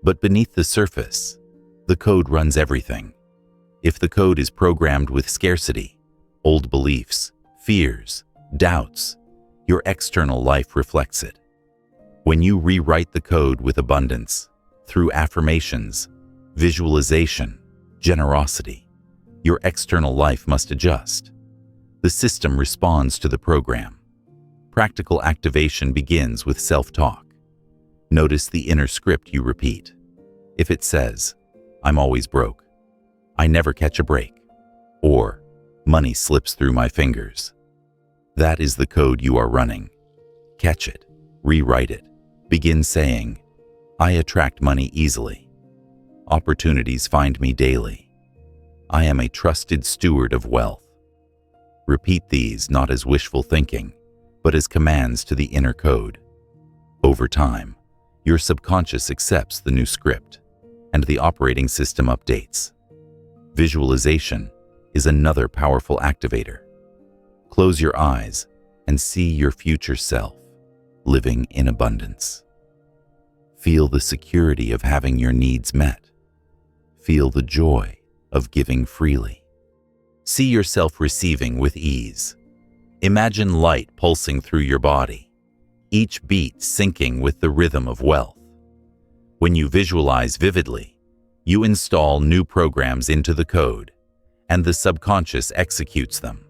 But beneath the surface, the code runs everything. If the code is programmed with scarcity, old beliefs, fears, doubts, your external life reflects it. When you rewrite the code with abundance, through affirmations, visualization, generosity, your external life must adjust. The system responds to the program. Practical activation begins with self-talk. Notice the inner script you repeat. If it says, "I'm always broke," "I never catch a break," or "money slips through my fingers," that is the code you are running. Catch it, rewrite it. Begin saying, "I attract money easily. Opportunities find me daily. I am a trusted steward of wealth." Repeat these not as wishful thinking, but as commands to the inner code. Over time, your subconscious accepts the new script, and the operating system updates. Visualization is another powerful activator. Close your eyes and see your future self, living in abundance. Feel the security of having your needs met. Feel the joy of giving freely. See yourself receiving with ease. Imagine light pulsing through your body, each beat syncing with the rhythm of wealth. When you visualize vividly, you install new programs into the code, and the subconscious executes them.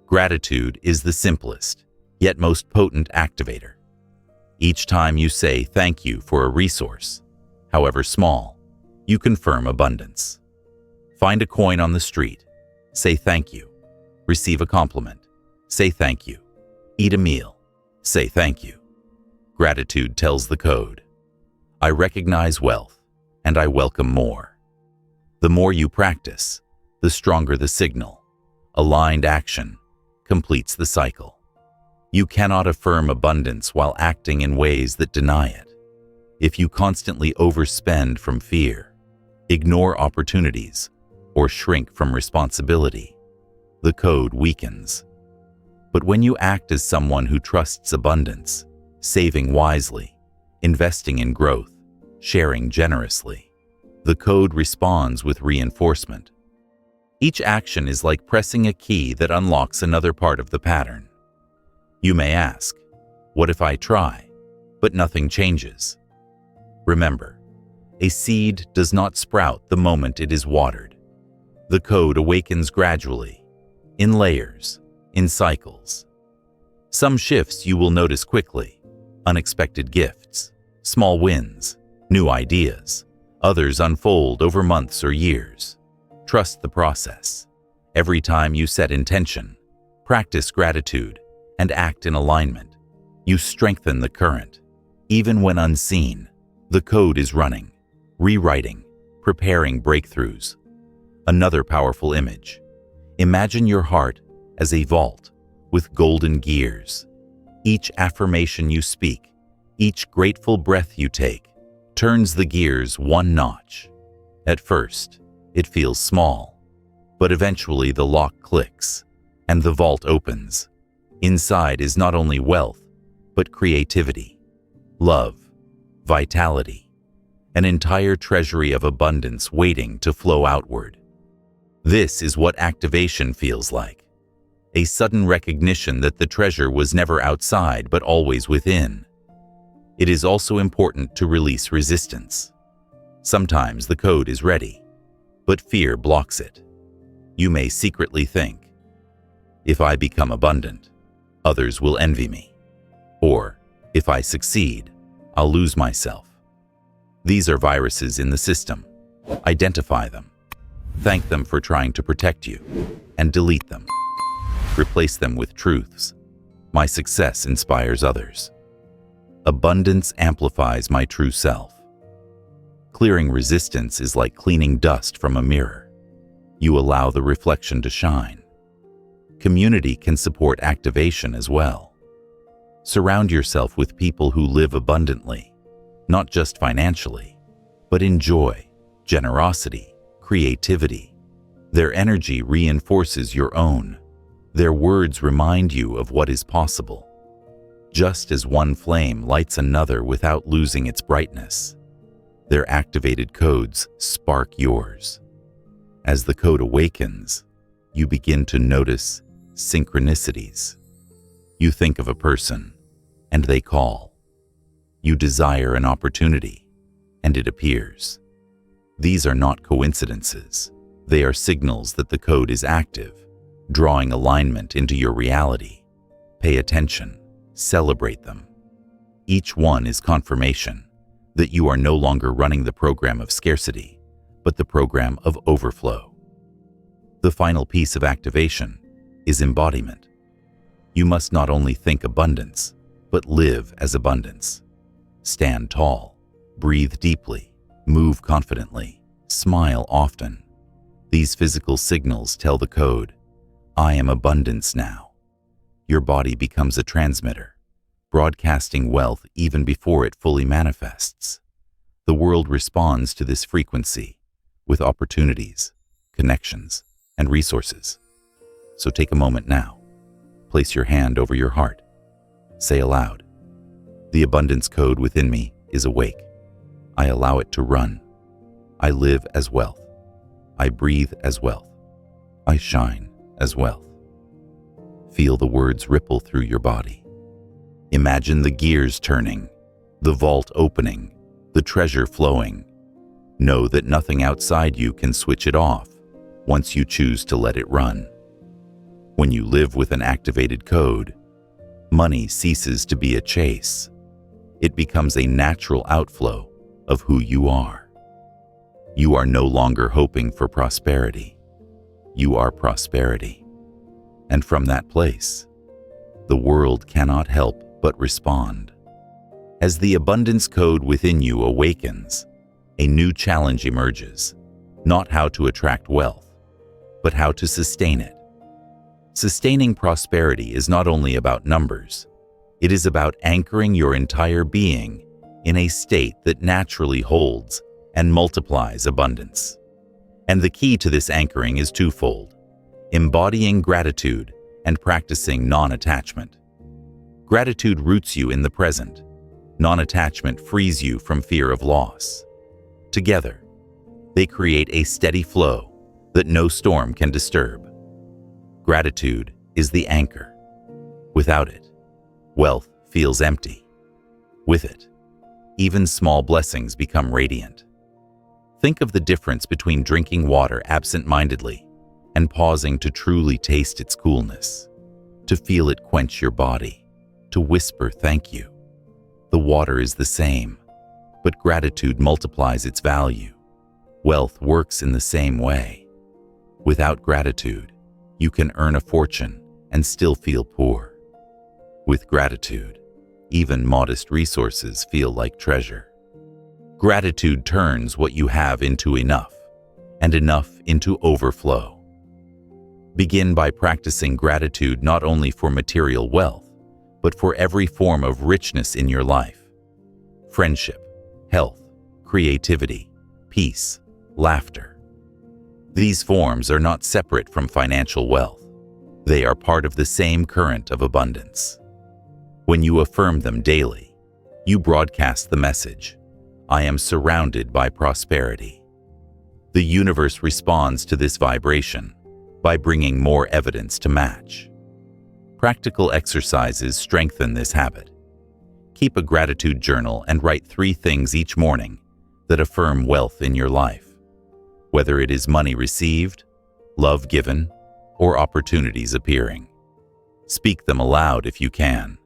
Gratitude is the simplest, yet most potent activator. Each time you say thank you for a resource, however small, you confirm abundance. Find a coin on the street, say thank you. Receive a compliment, say thank you. Eat a meal, say thank you. Gratitude tells the code, I recognize wealth, and I welcome more. The more you practice, the stronger the signal. Aligned action completes the cycle. You cannot affirm abundance while acting in ways that deny it. If you constantly overspend from fear, ignore opportunities, or shrink from responsibility, the code weakens. But when you act as someone who trusts abundance, saving wisely, investing in growth, sharing generously, the code responds with reinforcement. Each action is like pressing a key that unlocks another part of the pattern. You may ask, what if I try, but nothing changes? Remember, a seed does not sprout the moment it is watered. The code awakens gradually, in layers, in cycles. Some shifts you will notice quickly, unexpected gifts, small wins, new ideas. Others unfold over months or years. Trust the process. Every time you set intention, practice gratitude, and act in alignment, you strengthen the current. Even when unseen, the code is running, rewriting, preparing breakthroughs. Another powerful image. Imagine your heart as a vault with golden gears. Each affirmation you speak, each grateful breath you take, turns the gears one notch. At first, it feels small, but eventually the lock clicks and the vault opens. Inside is not only wealth, but creativity, love, vitality, an entire treasury of abundance waiting to flow outward. This is what activation feels like. A sudden recognition that the treasure was never outside but always within. It is also important to release resistance. Sometimes the code is ready, but fear blocks it. You may secretly think, if I become abundant, others will envy me. Or, if I succeed, I'll lose myself. These are viruses in the system. Identify them. Thank them for trying to protect you, and delete them. Replace them with truths. My success inspires others. Abundance amplifies my true self. Clearing resistance is like cleaning dust from a mirror. You allow the reflection to shine. Community can support activation as well. Surround yourself with people who live abundantly, not just financially, but in joy, generosity, creativity. Their energy reinforces your own. Their words remind you of what is possible. Just as one flame lights another without losing its brightness, their activated codes spark yours. As the code awakens, you begin to notice synchronicities. You think of a person, and they call. You desire an opportunity, and it appears. These are not coincidences. They are signals that the code is active, drawing alignment into your reality. Pay attention. Celebrate them. Each one is confirmation that you are no longer running the program of scarcity, but the program of overflow. The final piece of activation is embodiment. You must not only think abundance, but live as abundance. Stand tall, breathe deeply, move confidently, smile often. These physical signals tell the code, I am abundance now. Your body becomes a transmitter, broadcasting wealth even before it fully manifests. The world responds to this frequency with opportunities, connections, and resources. So take a moment now. Place your hand over your heart. Say aloud, the abundance code within me is awake. I allow it to run. I live as wealth. I breathe as wealth. I shine as wealth. Feel the words ripple through your body. Imagine the gears turning, the vault opening, the treasure flowing. Know that nothing outside you can switch it off once you choose to let it run. When you live with an activated code, money ceases to be a chase. It becomes a natural outflow of who you are. You are no longer hoping for prosperity. You are prosperity. And from that place, the world cannot help but respond. As the abundance code within you awakens, a new challenge emerges, not how to attract wealth, but how to sustain it. Sustaining prosperity is not only about numbers, it is about anchoring your entire being in a state that naturally holds and multiplies abundance. And the key to this anchoring is twofold: embodying gratitude and practicing non-attachment. Gratitude roots you in the present. Non-attachment frees you from fear of loss. Together, they create a steady flow that no storm can disturb. Gratitude is the anchor. Without it, wealth feels empty. With it, even small blessings become radiant. Think of the difference between drinking water absent-mindedly and pausing to truly taste its coolness, to feel it quench your body, to whisper thank you. The water is the same, but gratitude multiplies its value. Wealth works in the same way. Without gratitude, you can earn a fortune and still feel poor. With gratitude, even modest resources feel like treasure. Gratitude turns what you have into enough, and enough into overflow. Begin by practicing gratitude not only for material wealth, but for every form of richness in your life. Friendship, health, creativity, peace, laughter. These forms are not separate from financial wealth. They are part of the same current of abundance. When you affirm them daily, you broadcast the message, I am surrounded by prosperity. The universe responds to this vibration by bringing more evidence to match. Practical exercises strengthen this habit. Keep a gratitude journal and write 3 things each morning that affirm wealth in your life. whether it is money received, love given, or opportunities appearing. Speak them aloud if you can.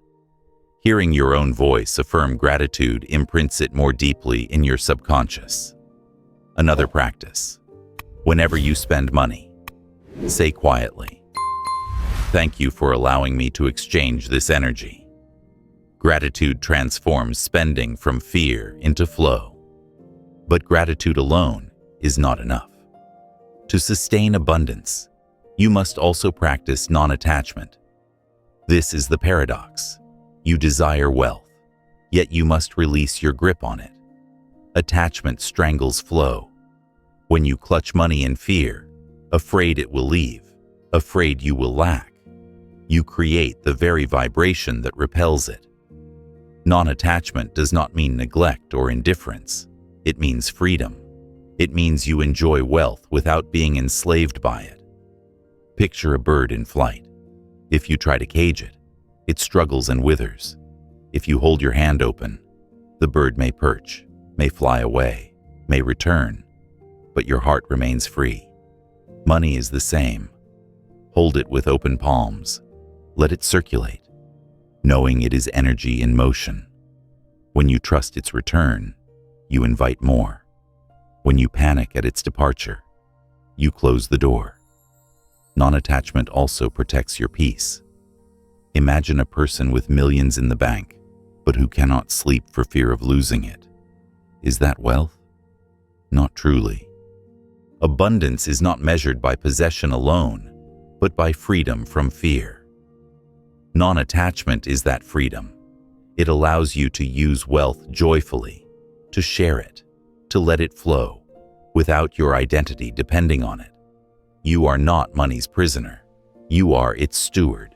Hearing your own voice affirm gratitude imprints it more deeply in your subconscious. Another practice. Whenever you spend money, say quietly, "Thank you for allowing me to exchange this energy." Gratitude transforms spending from fear into flow. But gratitude alone is not enough. To sustain abundance, you must also practice non-attachment. This is the paradox. You desire wealth, yet you must release your grip on it. Attachment strangles flow. When you clutch money in fear, afraid it will leave, afraid you will lack, you create the very vibration that repels it. Non-attachment does not mean neglect or indifference. It means freedom. It means you enjoy wealth without being enslaved by it. Picture a bird in flight. If you try to cage it, it struggles and withers. If you hold your hand open, the bird may perch, may fly away, may return, but your heart remains free. Money is the same. Hold it with open palms. Let it circulate, knowing it is energy in motion. When you trust its return, you invite more. When you panic at its departure, you close the door. Non-attachment also protects your peace. Imagine a person with millions in the bank, but who cannot sleep for fear of losing it. Is that wealth? Not truly. Abundance is not measured by possession alone, but by freedom from fear. Non-attachment is that freedom. It allows you to use wealth joyfully, to share it, to let it flow, without your identity depending on it. You are not money's prisoner. You are its steward.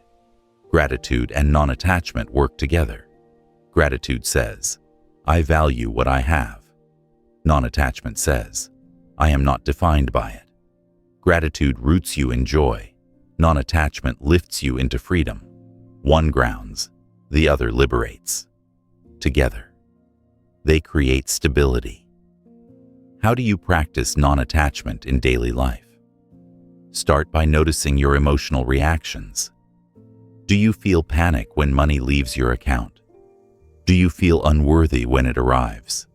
Gratitude and non-attachment work together. Gratitude says, "I value what I have." Non-attachment says, "I am not defined by it." Gratitude roots you in joy. Non-attachment lifts you into freedom. One grounds, the other liberates. Together, they create stability. How do you practice non-attachment in daily life? Start by noticing your emotional reactions. Do you feel panic when money leaves your account? Do you feel unworthy when it arrives?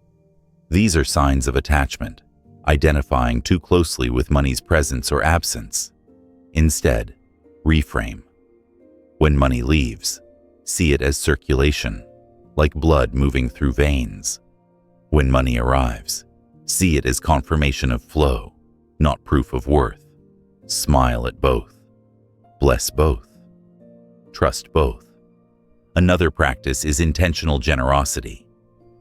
These are signs of attachment, identifying too closely with money's presence or absence. Instead, reframe. When money leaves, see it as circulation, like blood moving through veins. When money arrives, see it as confirmation of flow, not proof of worth. Smile at both. Bless both. Trust both. Another practice is intentional generosity.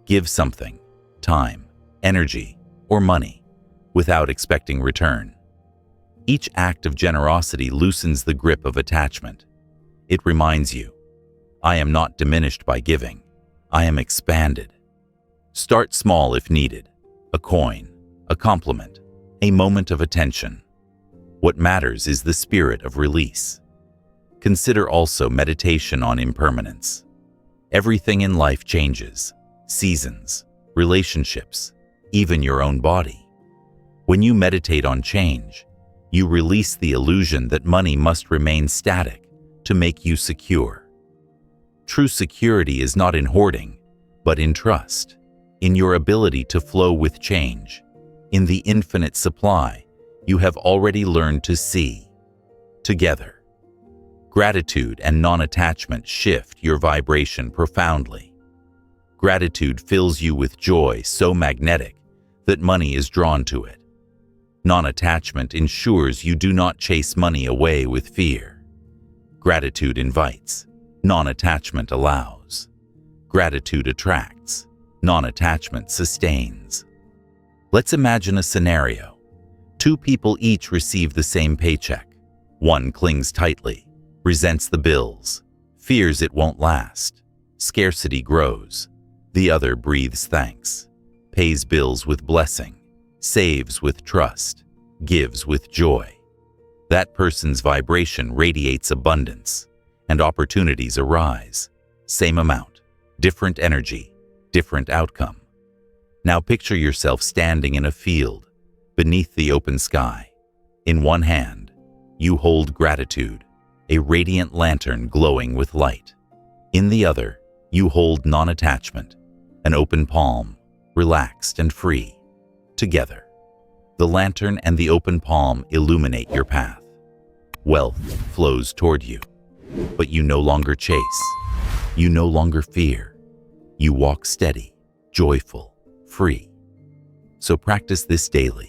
Give something, time, energy, or money, without expecting return. Each act of generosity loosens the grip of attachment. It reminds you, I am not diminished by giving. I am expanded. Start small if needed. A coin, a compliment, a moment of attention. What matters is the spirit of release. Consider also meditation on impermanence. Everything in life changes, seasons, relationships, even your own body. When you meditate on change, you release the illusion that money must remain static to make you secure. True security is not in hoarding, but in trust, in your ability to flow with change, in the infinite supply you have already learned to see. Together, gratitude and non-attachment shift your vibration profoundly. Gratitude fills you with joy so magnetic that money is drawn to it. Non-attachment ensures you do not chase money away with fear. Gratitude invites, non-attachment allows. Gratitude attracts, non-attachment sustains. Let's imagine a scenario. Two people each receive the same paycheck. One clings tightly, resents the bills, fears it won't last. Scarcity grows. The other breathes thanks, pays bills with blessing, saves with trust, gives with joy. That person's vibration radiates abundance, and opportunities arise. Same amount, different energy, different outcome. Now picture yourself standing in a field, beneath the open sky. In one hand, you hold gratitude, a radiant lantern glowing with light. In the other, you hold non-attachment, an open palm, relaxed and free. Together, the lantern and the open palm illuminate your path. Wealth flows toward you, but you no longer chase. You no longer fear. You walk steady, joyful, free. So practice this daily.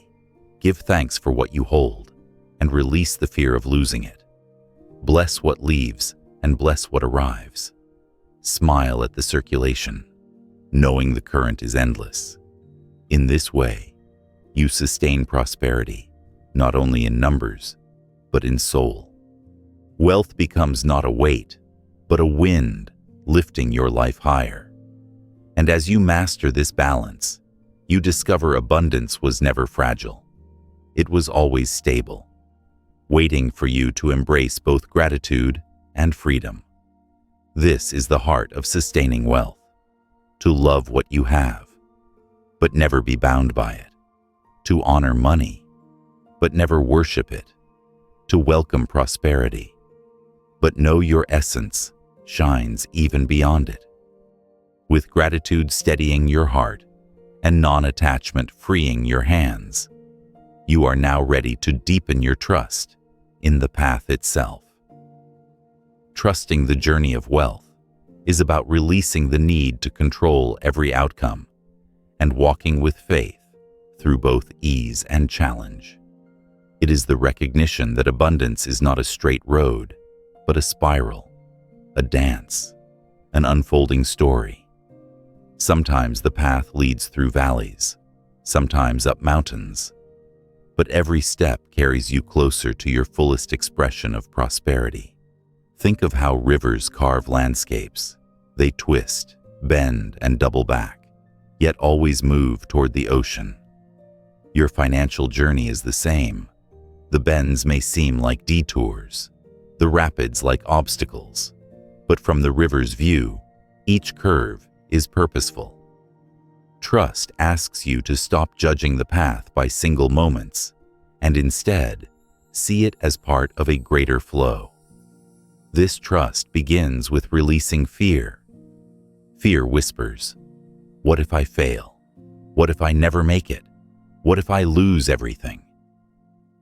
Give thanks for what you hold and release the fear of losing it. Bless what leaves and bless what arrives. Smile at the circulation, knowing the current is endless. In this way, you sustain prosperity, not only in numbers, but in soul. Wealth becomes not a weight, but a wind lifting your life higher. And as you master this balance, you discover abundance was never fragile. It was always stable, waiting for you to embrace both gratitude and freedom. This is the heart of sustaining wealth, to love what you have, but never be bound by it, to honor money, but never worship it, to welcome prosperity, but know your essence shines even beyond it. With gratitude steadying your heart and non-attachment freeing your hands, you are now ready to deepen your trust in the path itself. Trusting the journey of wealth is about releasing the need to control every outcome and walking with faith through both ease and challenge. It is the recognition that abundance is not a straight road, but a spiral, a dance, an unfolding story. Sometimes the path leads through valleys, sometimes up mountains, but every step carries you closer to your fullest expression of prosperity. Think of how rivers carve landscapes. They twist, bend, and double back, yet always move toward the ocean. Your financial journey is the same. The bends may seem like detours, the rapids like obstacles, but from the river's view, each curve is purposeful. Trust asks you to stop judging the path by single moments and instead see it as part of a greater flow. This trust begins with releasing fear. Fear whispers, "What if I fail? What if I never make it? What if I lose everything?"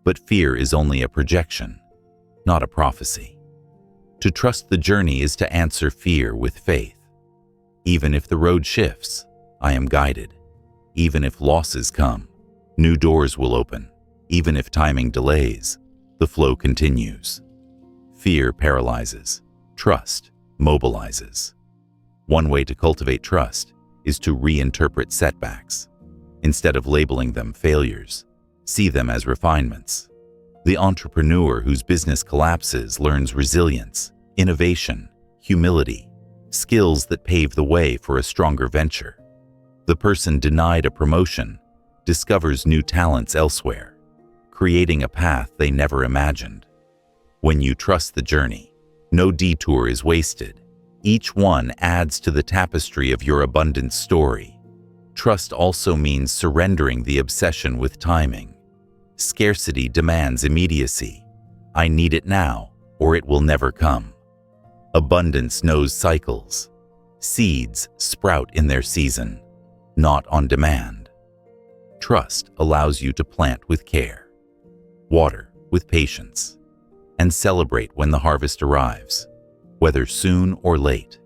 But fear is only a projection, not a prophecy. To trust the journey is to answer fear with faith. Even if the road shifts, I am guided. Even if losses come, new doors will open. Even if timing delays, the flow continues. Fear paralyzes. Trust mobilizes. One way to cultivate trust is to reinterpret setbacks. Instead of labeling them failures, see them as refinements. The entrepreneur whose business collapses learns resilience, innovation, humility, skills that pave the way for a stronger venture. The person denied a promotion discovers new talents elsewhere, creating a path they never imagined. When you trust the journey, no detour is wasted. Each one adds to the tapestry of your abundant story. Trust also means surrendering the obsession with timing. Scarcity demands immediacy. I need it now, or it will never come. Abundance knows cycles. Seeds sprout in their season, not on demand. Trust allows you to plant with care, water with patience, and celebrate when the harvest arrives, whether soon or late.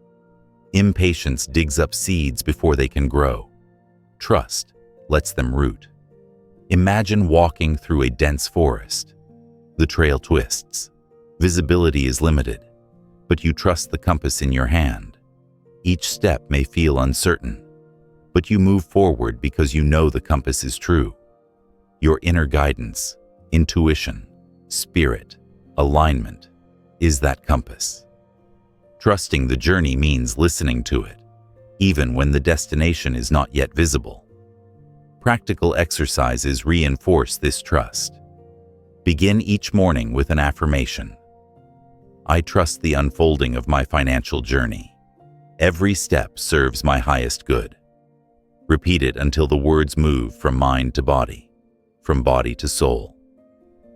Impatience digs up seeds before they can grow. Trust lets them root. Imagine walking through a dense forest. The trail twists. Visibility is limited, but you trust the compass in your hand. Each step may feel uncertain, but you move forward because you know the compass is true. Your inner guidance, intuition, spirit, alignment is that compass. Trusting the journey means listening to it, even when the destination is not yet visible. Practical exercises reinforce this trust. Begin each morning with an affirmation. I trust the unfolding of my financial journey. Every step serves my highest good. Repeat it until the words move from mind to body, from body to soul.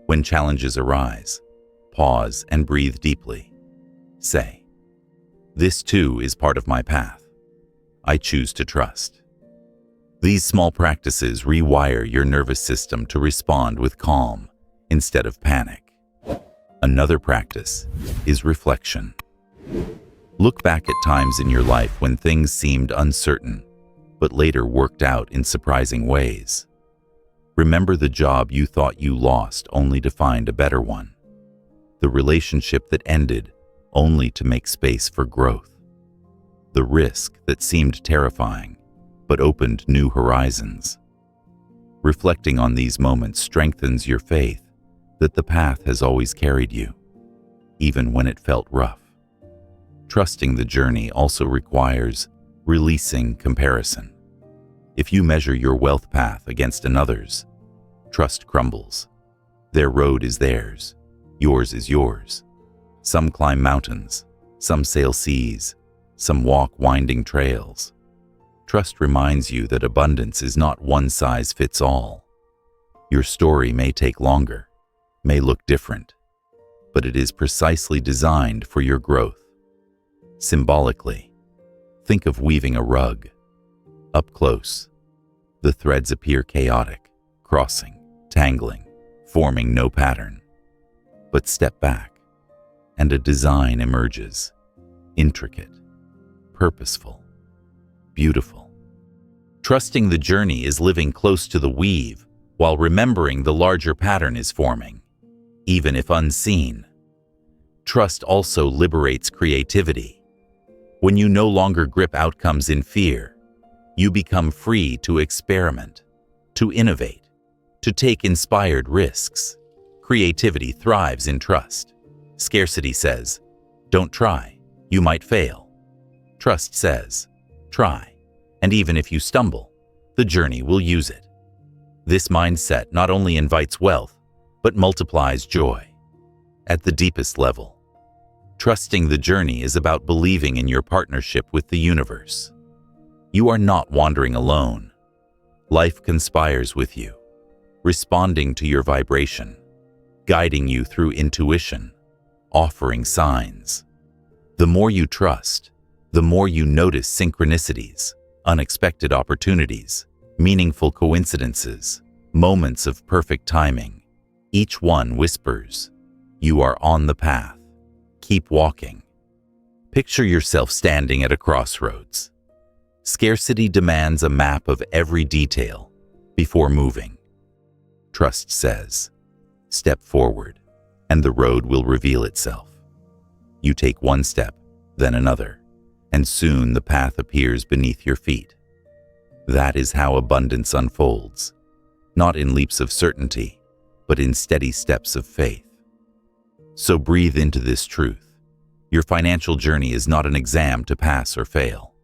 When challenges arise, pause and breathe deeply. Say, "This too is part of my path. I choose to trust." These small practices rewire your nervous system to respond with calm instead of panic. Another practice is reflection. Look back at times in your life when things seemed uncertain, but later worked out in surprising ways. Remember the job you thought you lost only to find a better one. The relationship that ended only to make space for growth. The risk that seemed terrifying but opened new horizons. Reflecting on these moments strengthens your faith that the path has always carried you, even when it felt rough. Trusting the journey also requires releasing comparison. If you measure your wealth path against another's, trust crumbles. Their road is theirs, yours is yours. Some climb mountains, some sail seas, some walk winding trails. Trust reminds you that abundance is not one size fits all. Your story may take longer, may look different, but it is precisely designed for your growth. Symbolically, think of weaving a rug. Up close, the threads appear chaotic, crossing, tangling, forming no pattern. But step back, and a design emerges, intricate, purposeful, beautiful. Trusting the journey is living close to the weave while remembering the larger pattern is forming, even if unseen. Trust also liberates creativity. When you no longer grip outcomes in fear, you become free to experiment, to innovate, to take inspired risks. Creativity thrives in trust. Scarcity says, "Don't try, you might fail." Trust says, "Try, and even if you stumble, the journey will use it." This mindset not only invites wealth, but multiplies joy. At the deepest level, trusting the journey is about believing in your partnership with the universe. You are not wandering alone. Life conspires with you, responding to your vibration, guiding you through intuition, offering signs. The more you trust, the more you notice synchronicities, unexpected opportunities, meaningful coincidences, moments of perfect timing. Each one whispers, "You are on the path. Keep walking." Picture yourself standing at a crossroads. Scarcity demands a map of every detail before moving. Trust says, "Step forward, and the road will reveal itself." You take one step, then another, and soon the path appears beneath your feet. That is how abundance unfolds, not in leaps of certainty, but in steady steps of faith. So breathe into this truth. Your financial journey is not an exam to pass or fail.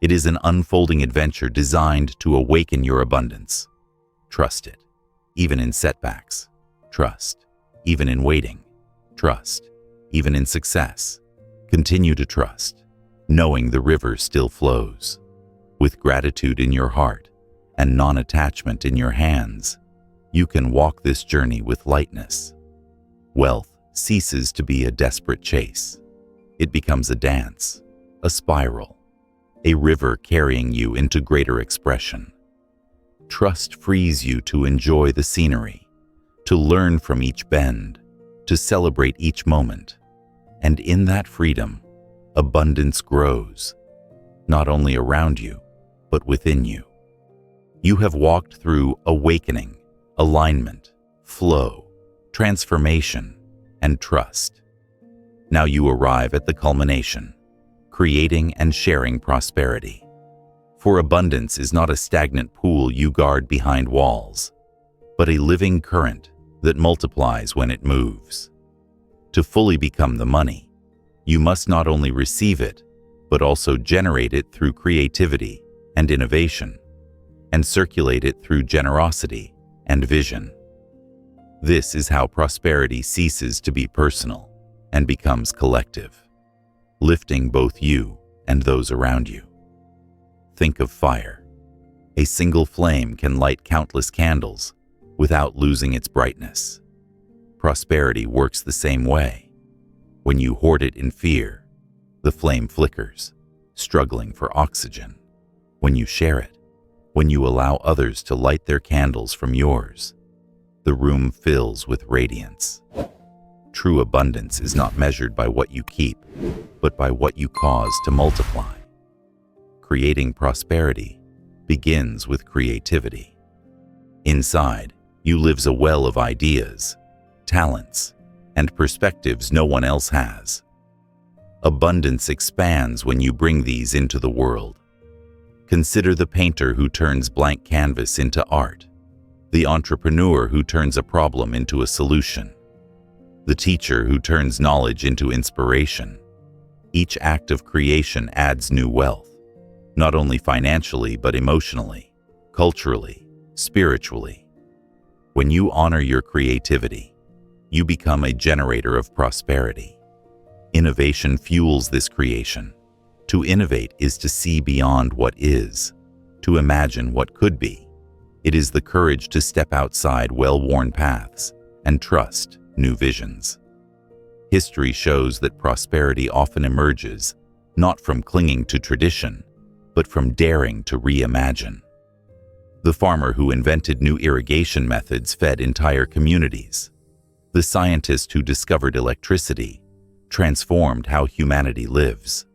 It is an unfolding adventure designed to awaken your abundance. Trust it, even in setbacks. Trust, even in waiting. Trust, even in success. Continue to trust, knowing the river still flows. With gratitude in your heart and non-attachment in your hands, you can walk this journey with lightness. Wealth ceases to be a desperate chase. It becomes a dance, a spiral, a river carrying you into greater expression. Trust frees you to enjoy the scenery, to learn from each bend, to celebrate each moment. And in that freedom, abundance grows, not only around you, but within you. You have walked through awakening, alignment, flow, transformation, and trust. Now you arrive at the culmination, creating and sharing prosperity. For abundance is not a stagnant pool you guard behind walls, but a living current that multiplies when it moves. To fully become the money, you must not only receive it, but also generate it through creativity and innovation, and circulate it through generosity and vision. This is how prosperity ceases to be personal and becomes collective, lifting both you and those around you. Think of fire. A single flame can light countless candles, without losing its brightness. Prosperity works the same way. When you hoard it in fear, the flame flickers, struggling for oxygen. When you share it, when you allow others to light their candles from yours, the room fills with radiance. True abundance is not measured by what you keep, but by what you cause to multiply. Creating prosperity begins with creativity. Inside you lives a well of ideas, talents, and perspectives no one else has. Abundance expands when you bring these into the world. Consider the painter who turns blank canvas into art, the entrepreneur who turns a problem into a solution, the teacher who turns knowledge into inspiration. Each act of creation adds new wealth, not only financially but emotionally, culturally, spiritually. When you honor your creativity, you become a generator of prosperity. Innovation fuels this creation. To innovate is to see beyond what is, to imagine what could be. It is the courage to step outside well-worn paths and trust new visions. History shows that prosperity often emerges not from clinging to tradition, but from daring to reimagine. The farmer who invented new irrigation methods fed entire communities. The scientist who discovered electricity transformed how humanity lives.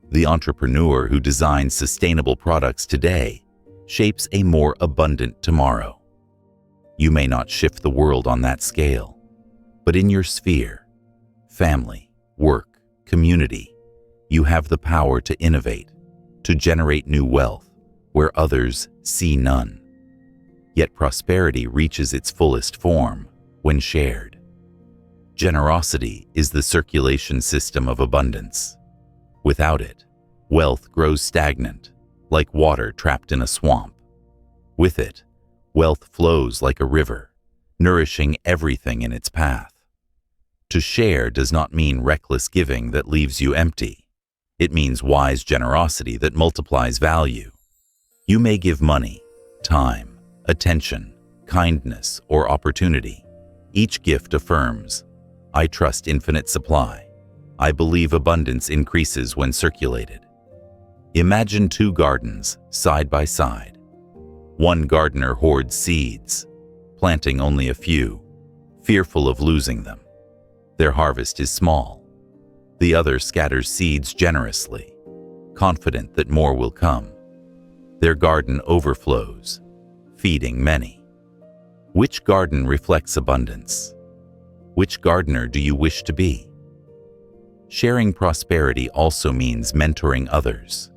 The entrepreneur who designs sustainable products today shapes a more abundant tomorrow. You may not shift the world on that scale, but in your sphere, family, work, community, you have the power to innovate, to generate new wealth where others see none. Yet prosperity reaches its fullest form when shared. Generosity is the circulation system of abundance. Without it, wealth grows stagnant, like water trapped in a swamp. With it, wealth flows like a river, nourishing everything in its path. To share does not mean reckless giving that leaves you empty. It means wise generosity that multiplies value. You may give money, time, attention, kindness, or opportunity. Each gift affirms, I trust infinite supply. I believe abundance increases when circulated. Imagine two gardens side by side. One gardener hoards seeds, planting only a few, fearful of losing them. Their harvest is small. The other scatters seeds generously, confident that more will come. Their garden overflows, feeding many. Which garden reflects abundance? Which gardener do you wish to be? Sharing prosperity also means mentoring others,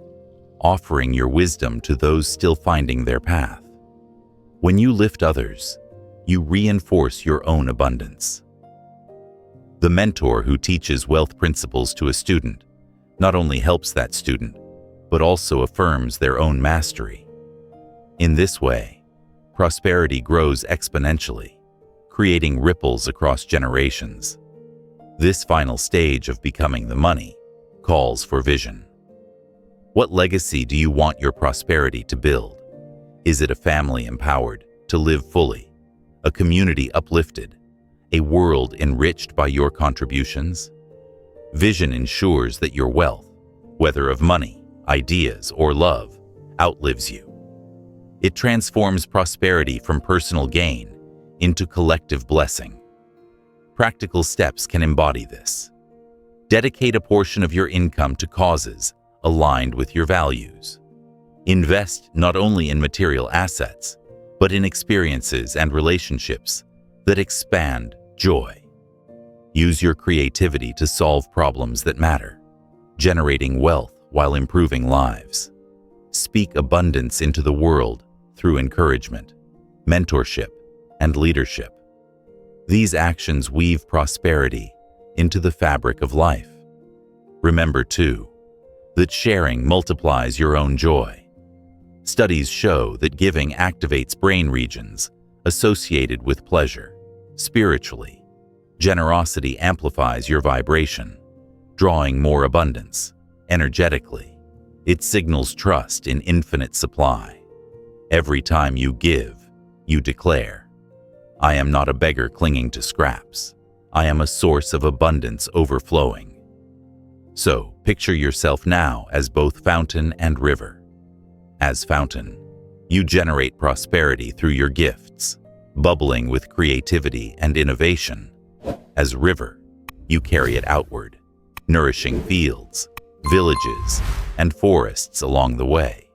offering your wisdom to those still finding their path. When you lift others, you reinforce your own abundance. The mentor who teaches wealth principles to a student not only helps that student, but also affirms their own mastery. In this way, prosperity grows exponentially, creating ripples across generations. This final stage of becoming the money calls for vision. What legacy do you want your prosperity to build? Is it a family empowered to live fully, a community uplifted, a world enriched by your contributions? Vision ensures that your wealth, whether of money, ideas, or love, outlives you. It transforms prosperity from personal gain into collective blessing. Practical steps can embody this. Dedicate a portion of your income to causes aligned with your values. Invest not only in material assets, but in experiences and relationships that expand joy. Use your creativity to solve problems that matter, generating wealth while improving lives. Speak abundance into the world through encouragement, mentorship, and leadership. These actions weave prosperity into the fabric of life. Remember, too, that sharing multiplies your own joy. Studies show that giving activates brain regions associated with pleasure. Spiritually, generosity amplifies your vibration, drawing more abundance. Energetically, it signals trust in infinite supply. Every time you give, you declare, I am not a beggar clinging to scraps. I am a source of abundance overflowing. So, picture yourself now as both fountain and river. As fountain, you generate prosperity through your gifts, bubbling with creativity and innovation. As river, you carry it outward, nourishing fields, villages, and forests along the way.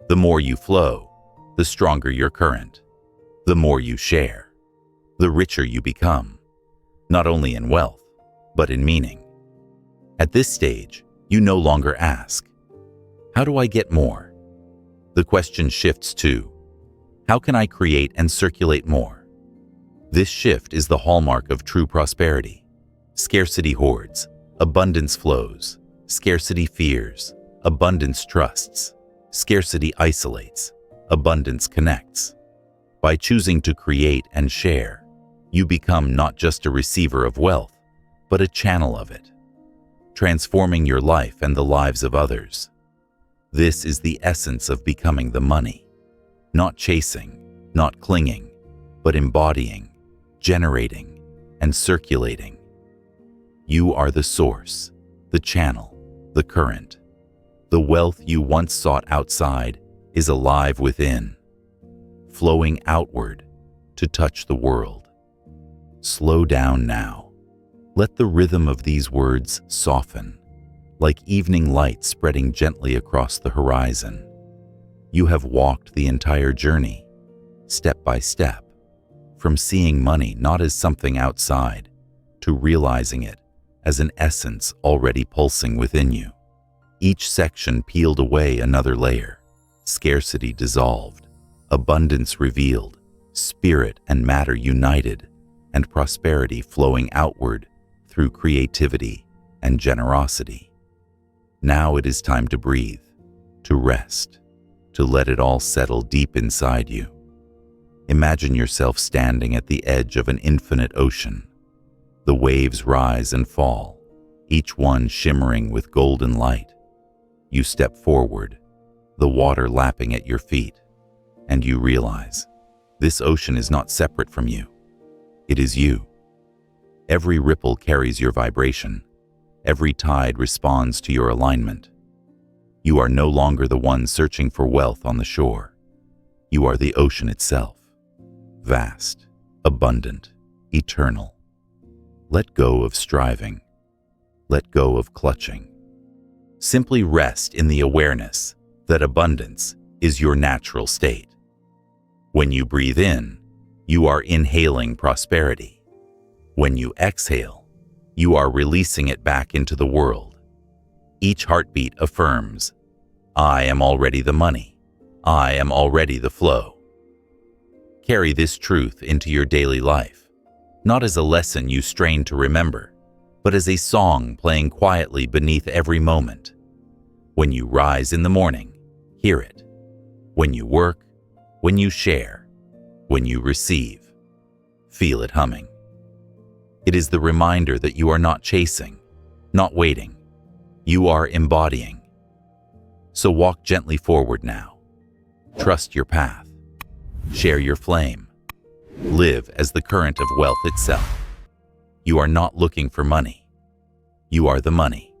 The more you flow, the stronger your current. The more you share, the richer you become, not only in wealth, but in meaning. At this stage, you no longer ask, "How do I get more?" The question shifts to, "How can I create and circulate more?" This shift is the hallmark of true prosperity. Scarcity hoards, abundance flows. Scarcity fears, abundance trusts. Scarcity isolates, abundance connects. By choosing to create and share, you become not just a receiver of wealth, but a channel of it, transforming your life and the lives of others. This is the essence of becoming the money. Not chasing, not clinging, but embodying, generating, and circulating. You are the source, the channel, the current. The wealth you once sought outside is alive within, flowing outward to touch the world. Slow down now. Let the rhythm of these words soften, like evening light spreading gently across the horizon. You have walked the entire journey, step by step, from seeing money not as something outside to realizing it as an essence already pulsing within you. Each section peeled away another layer, scarcity dissolved, abundance revealed, spirit and matter united, and prosperity flowing outward through creativity and generosity. Now it is time to breathe, to rest, to let it all settle deep inside you. Imagine yourself standing at the edge of an infinite ocean. The waves rise and fall, each one shimmering with golden light. You step forward, the water lapping at your feet, and you realize this ocean is not separate from you. It is you. Every ripple carries your vibration. Every tide responds to your alignment. You are no longer the one searching for wealth on the shore. You are the ocean itself, vast, abundant, eternal. Let go of striving. Let go of clutching. Simply rest in the awareness that abundance is your natural state. When you breathe in, you are inhaling prosperity. When you exhale, you are releasing it back into the world. Each heartbeat affirms, "I am already the money. I am already the flow." Carry this truth into your daily life, not as a lesson you strain to remember, but as a song playing quietly beneath every moment. When you rise in the morning, hear it. When you work, when you share, when you receive, feel it humming. It is the reminder that you are not chasing, not waiting. You are embodying. So walk gently forward now. Trust your path. Share your flame. Live as the current of wealth itself. You are not looking for money. You are the money.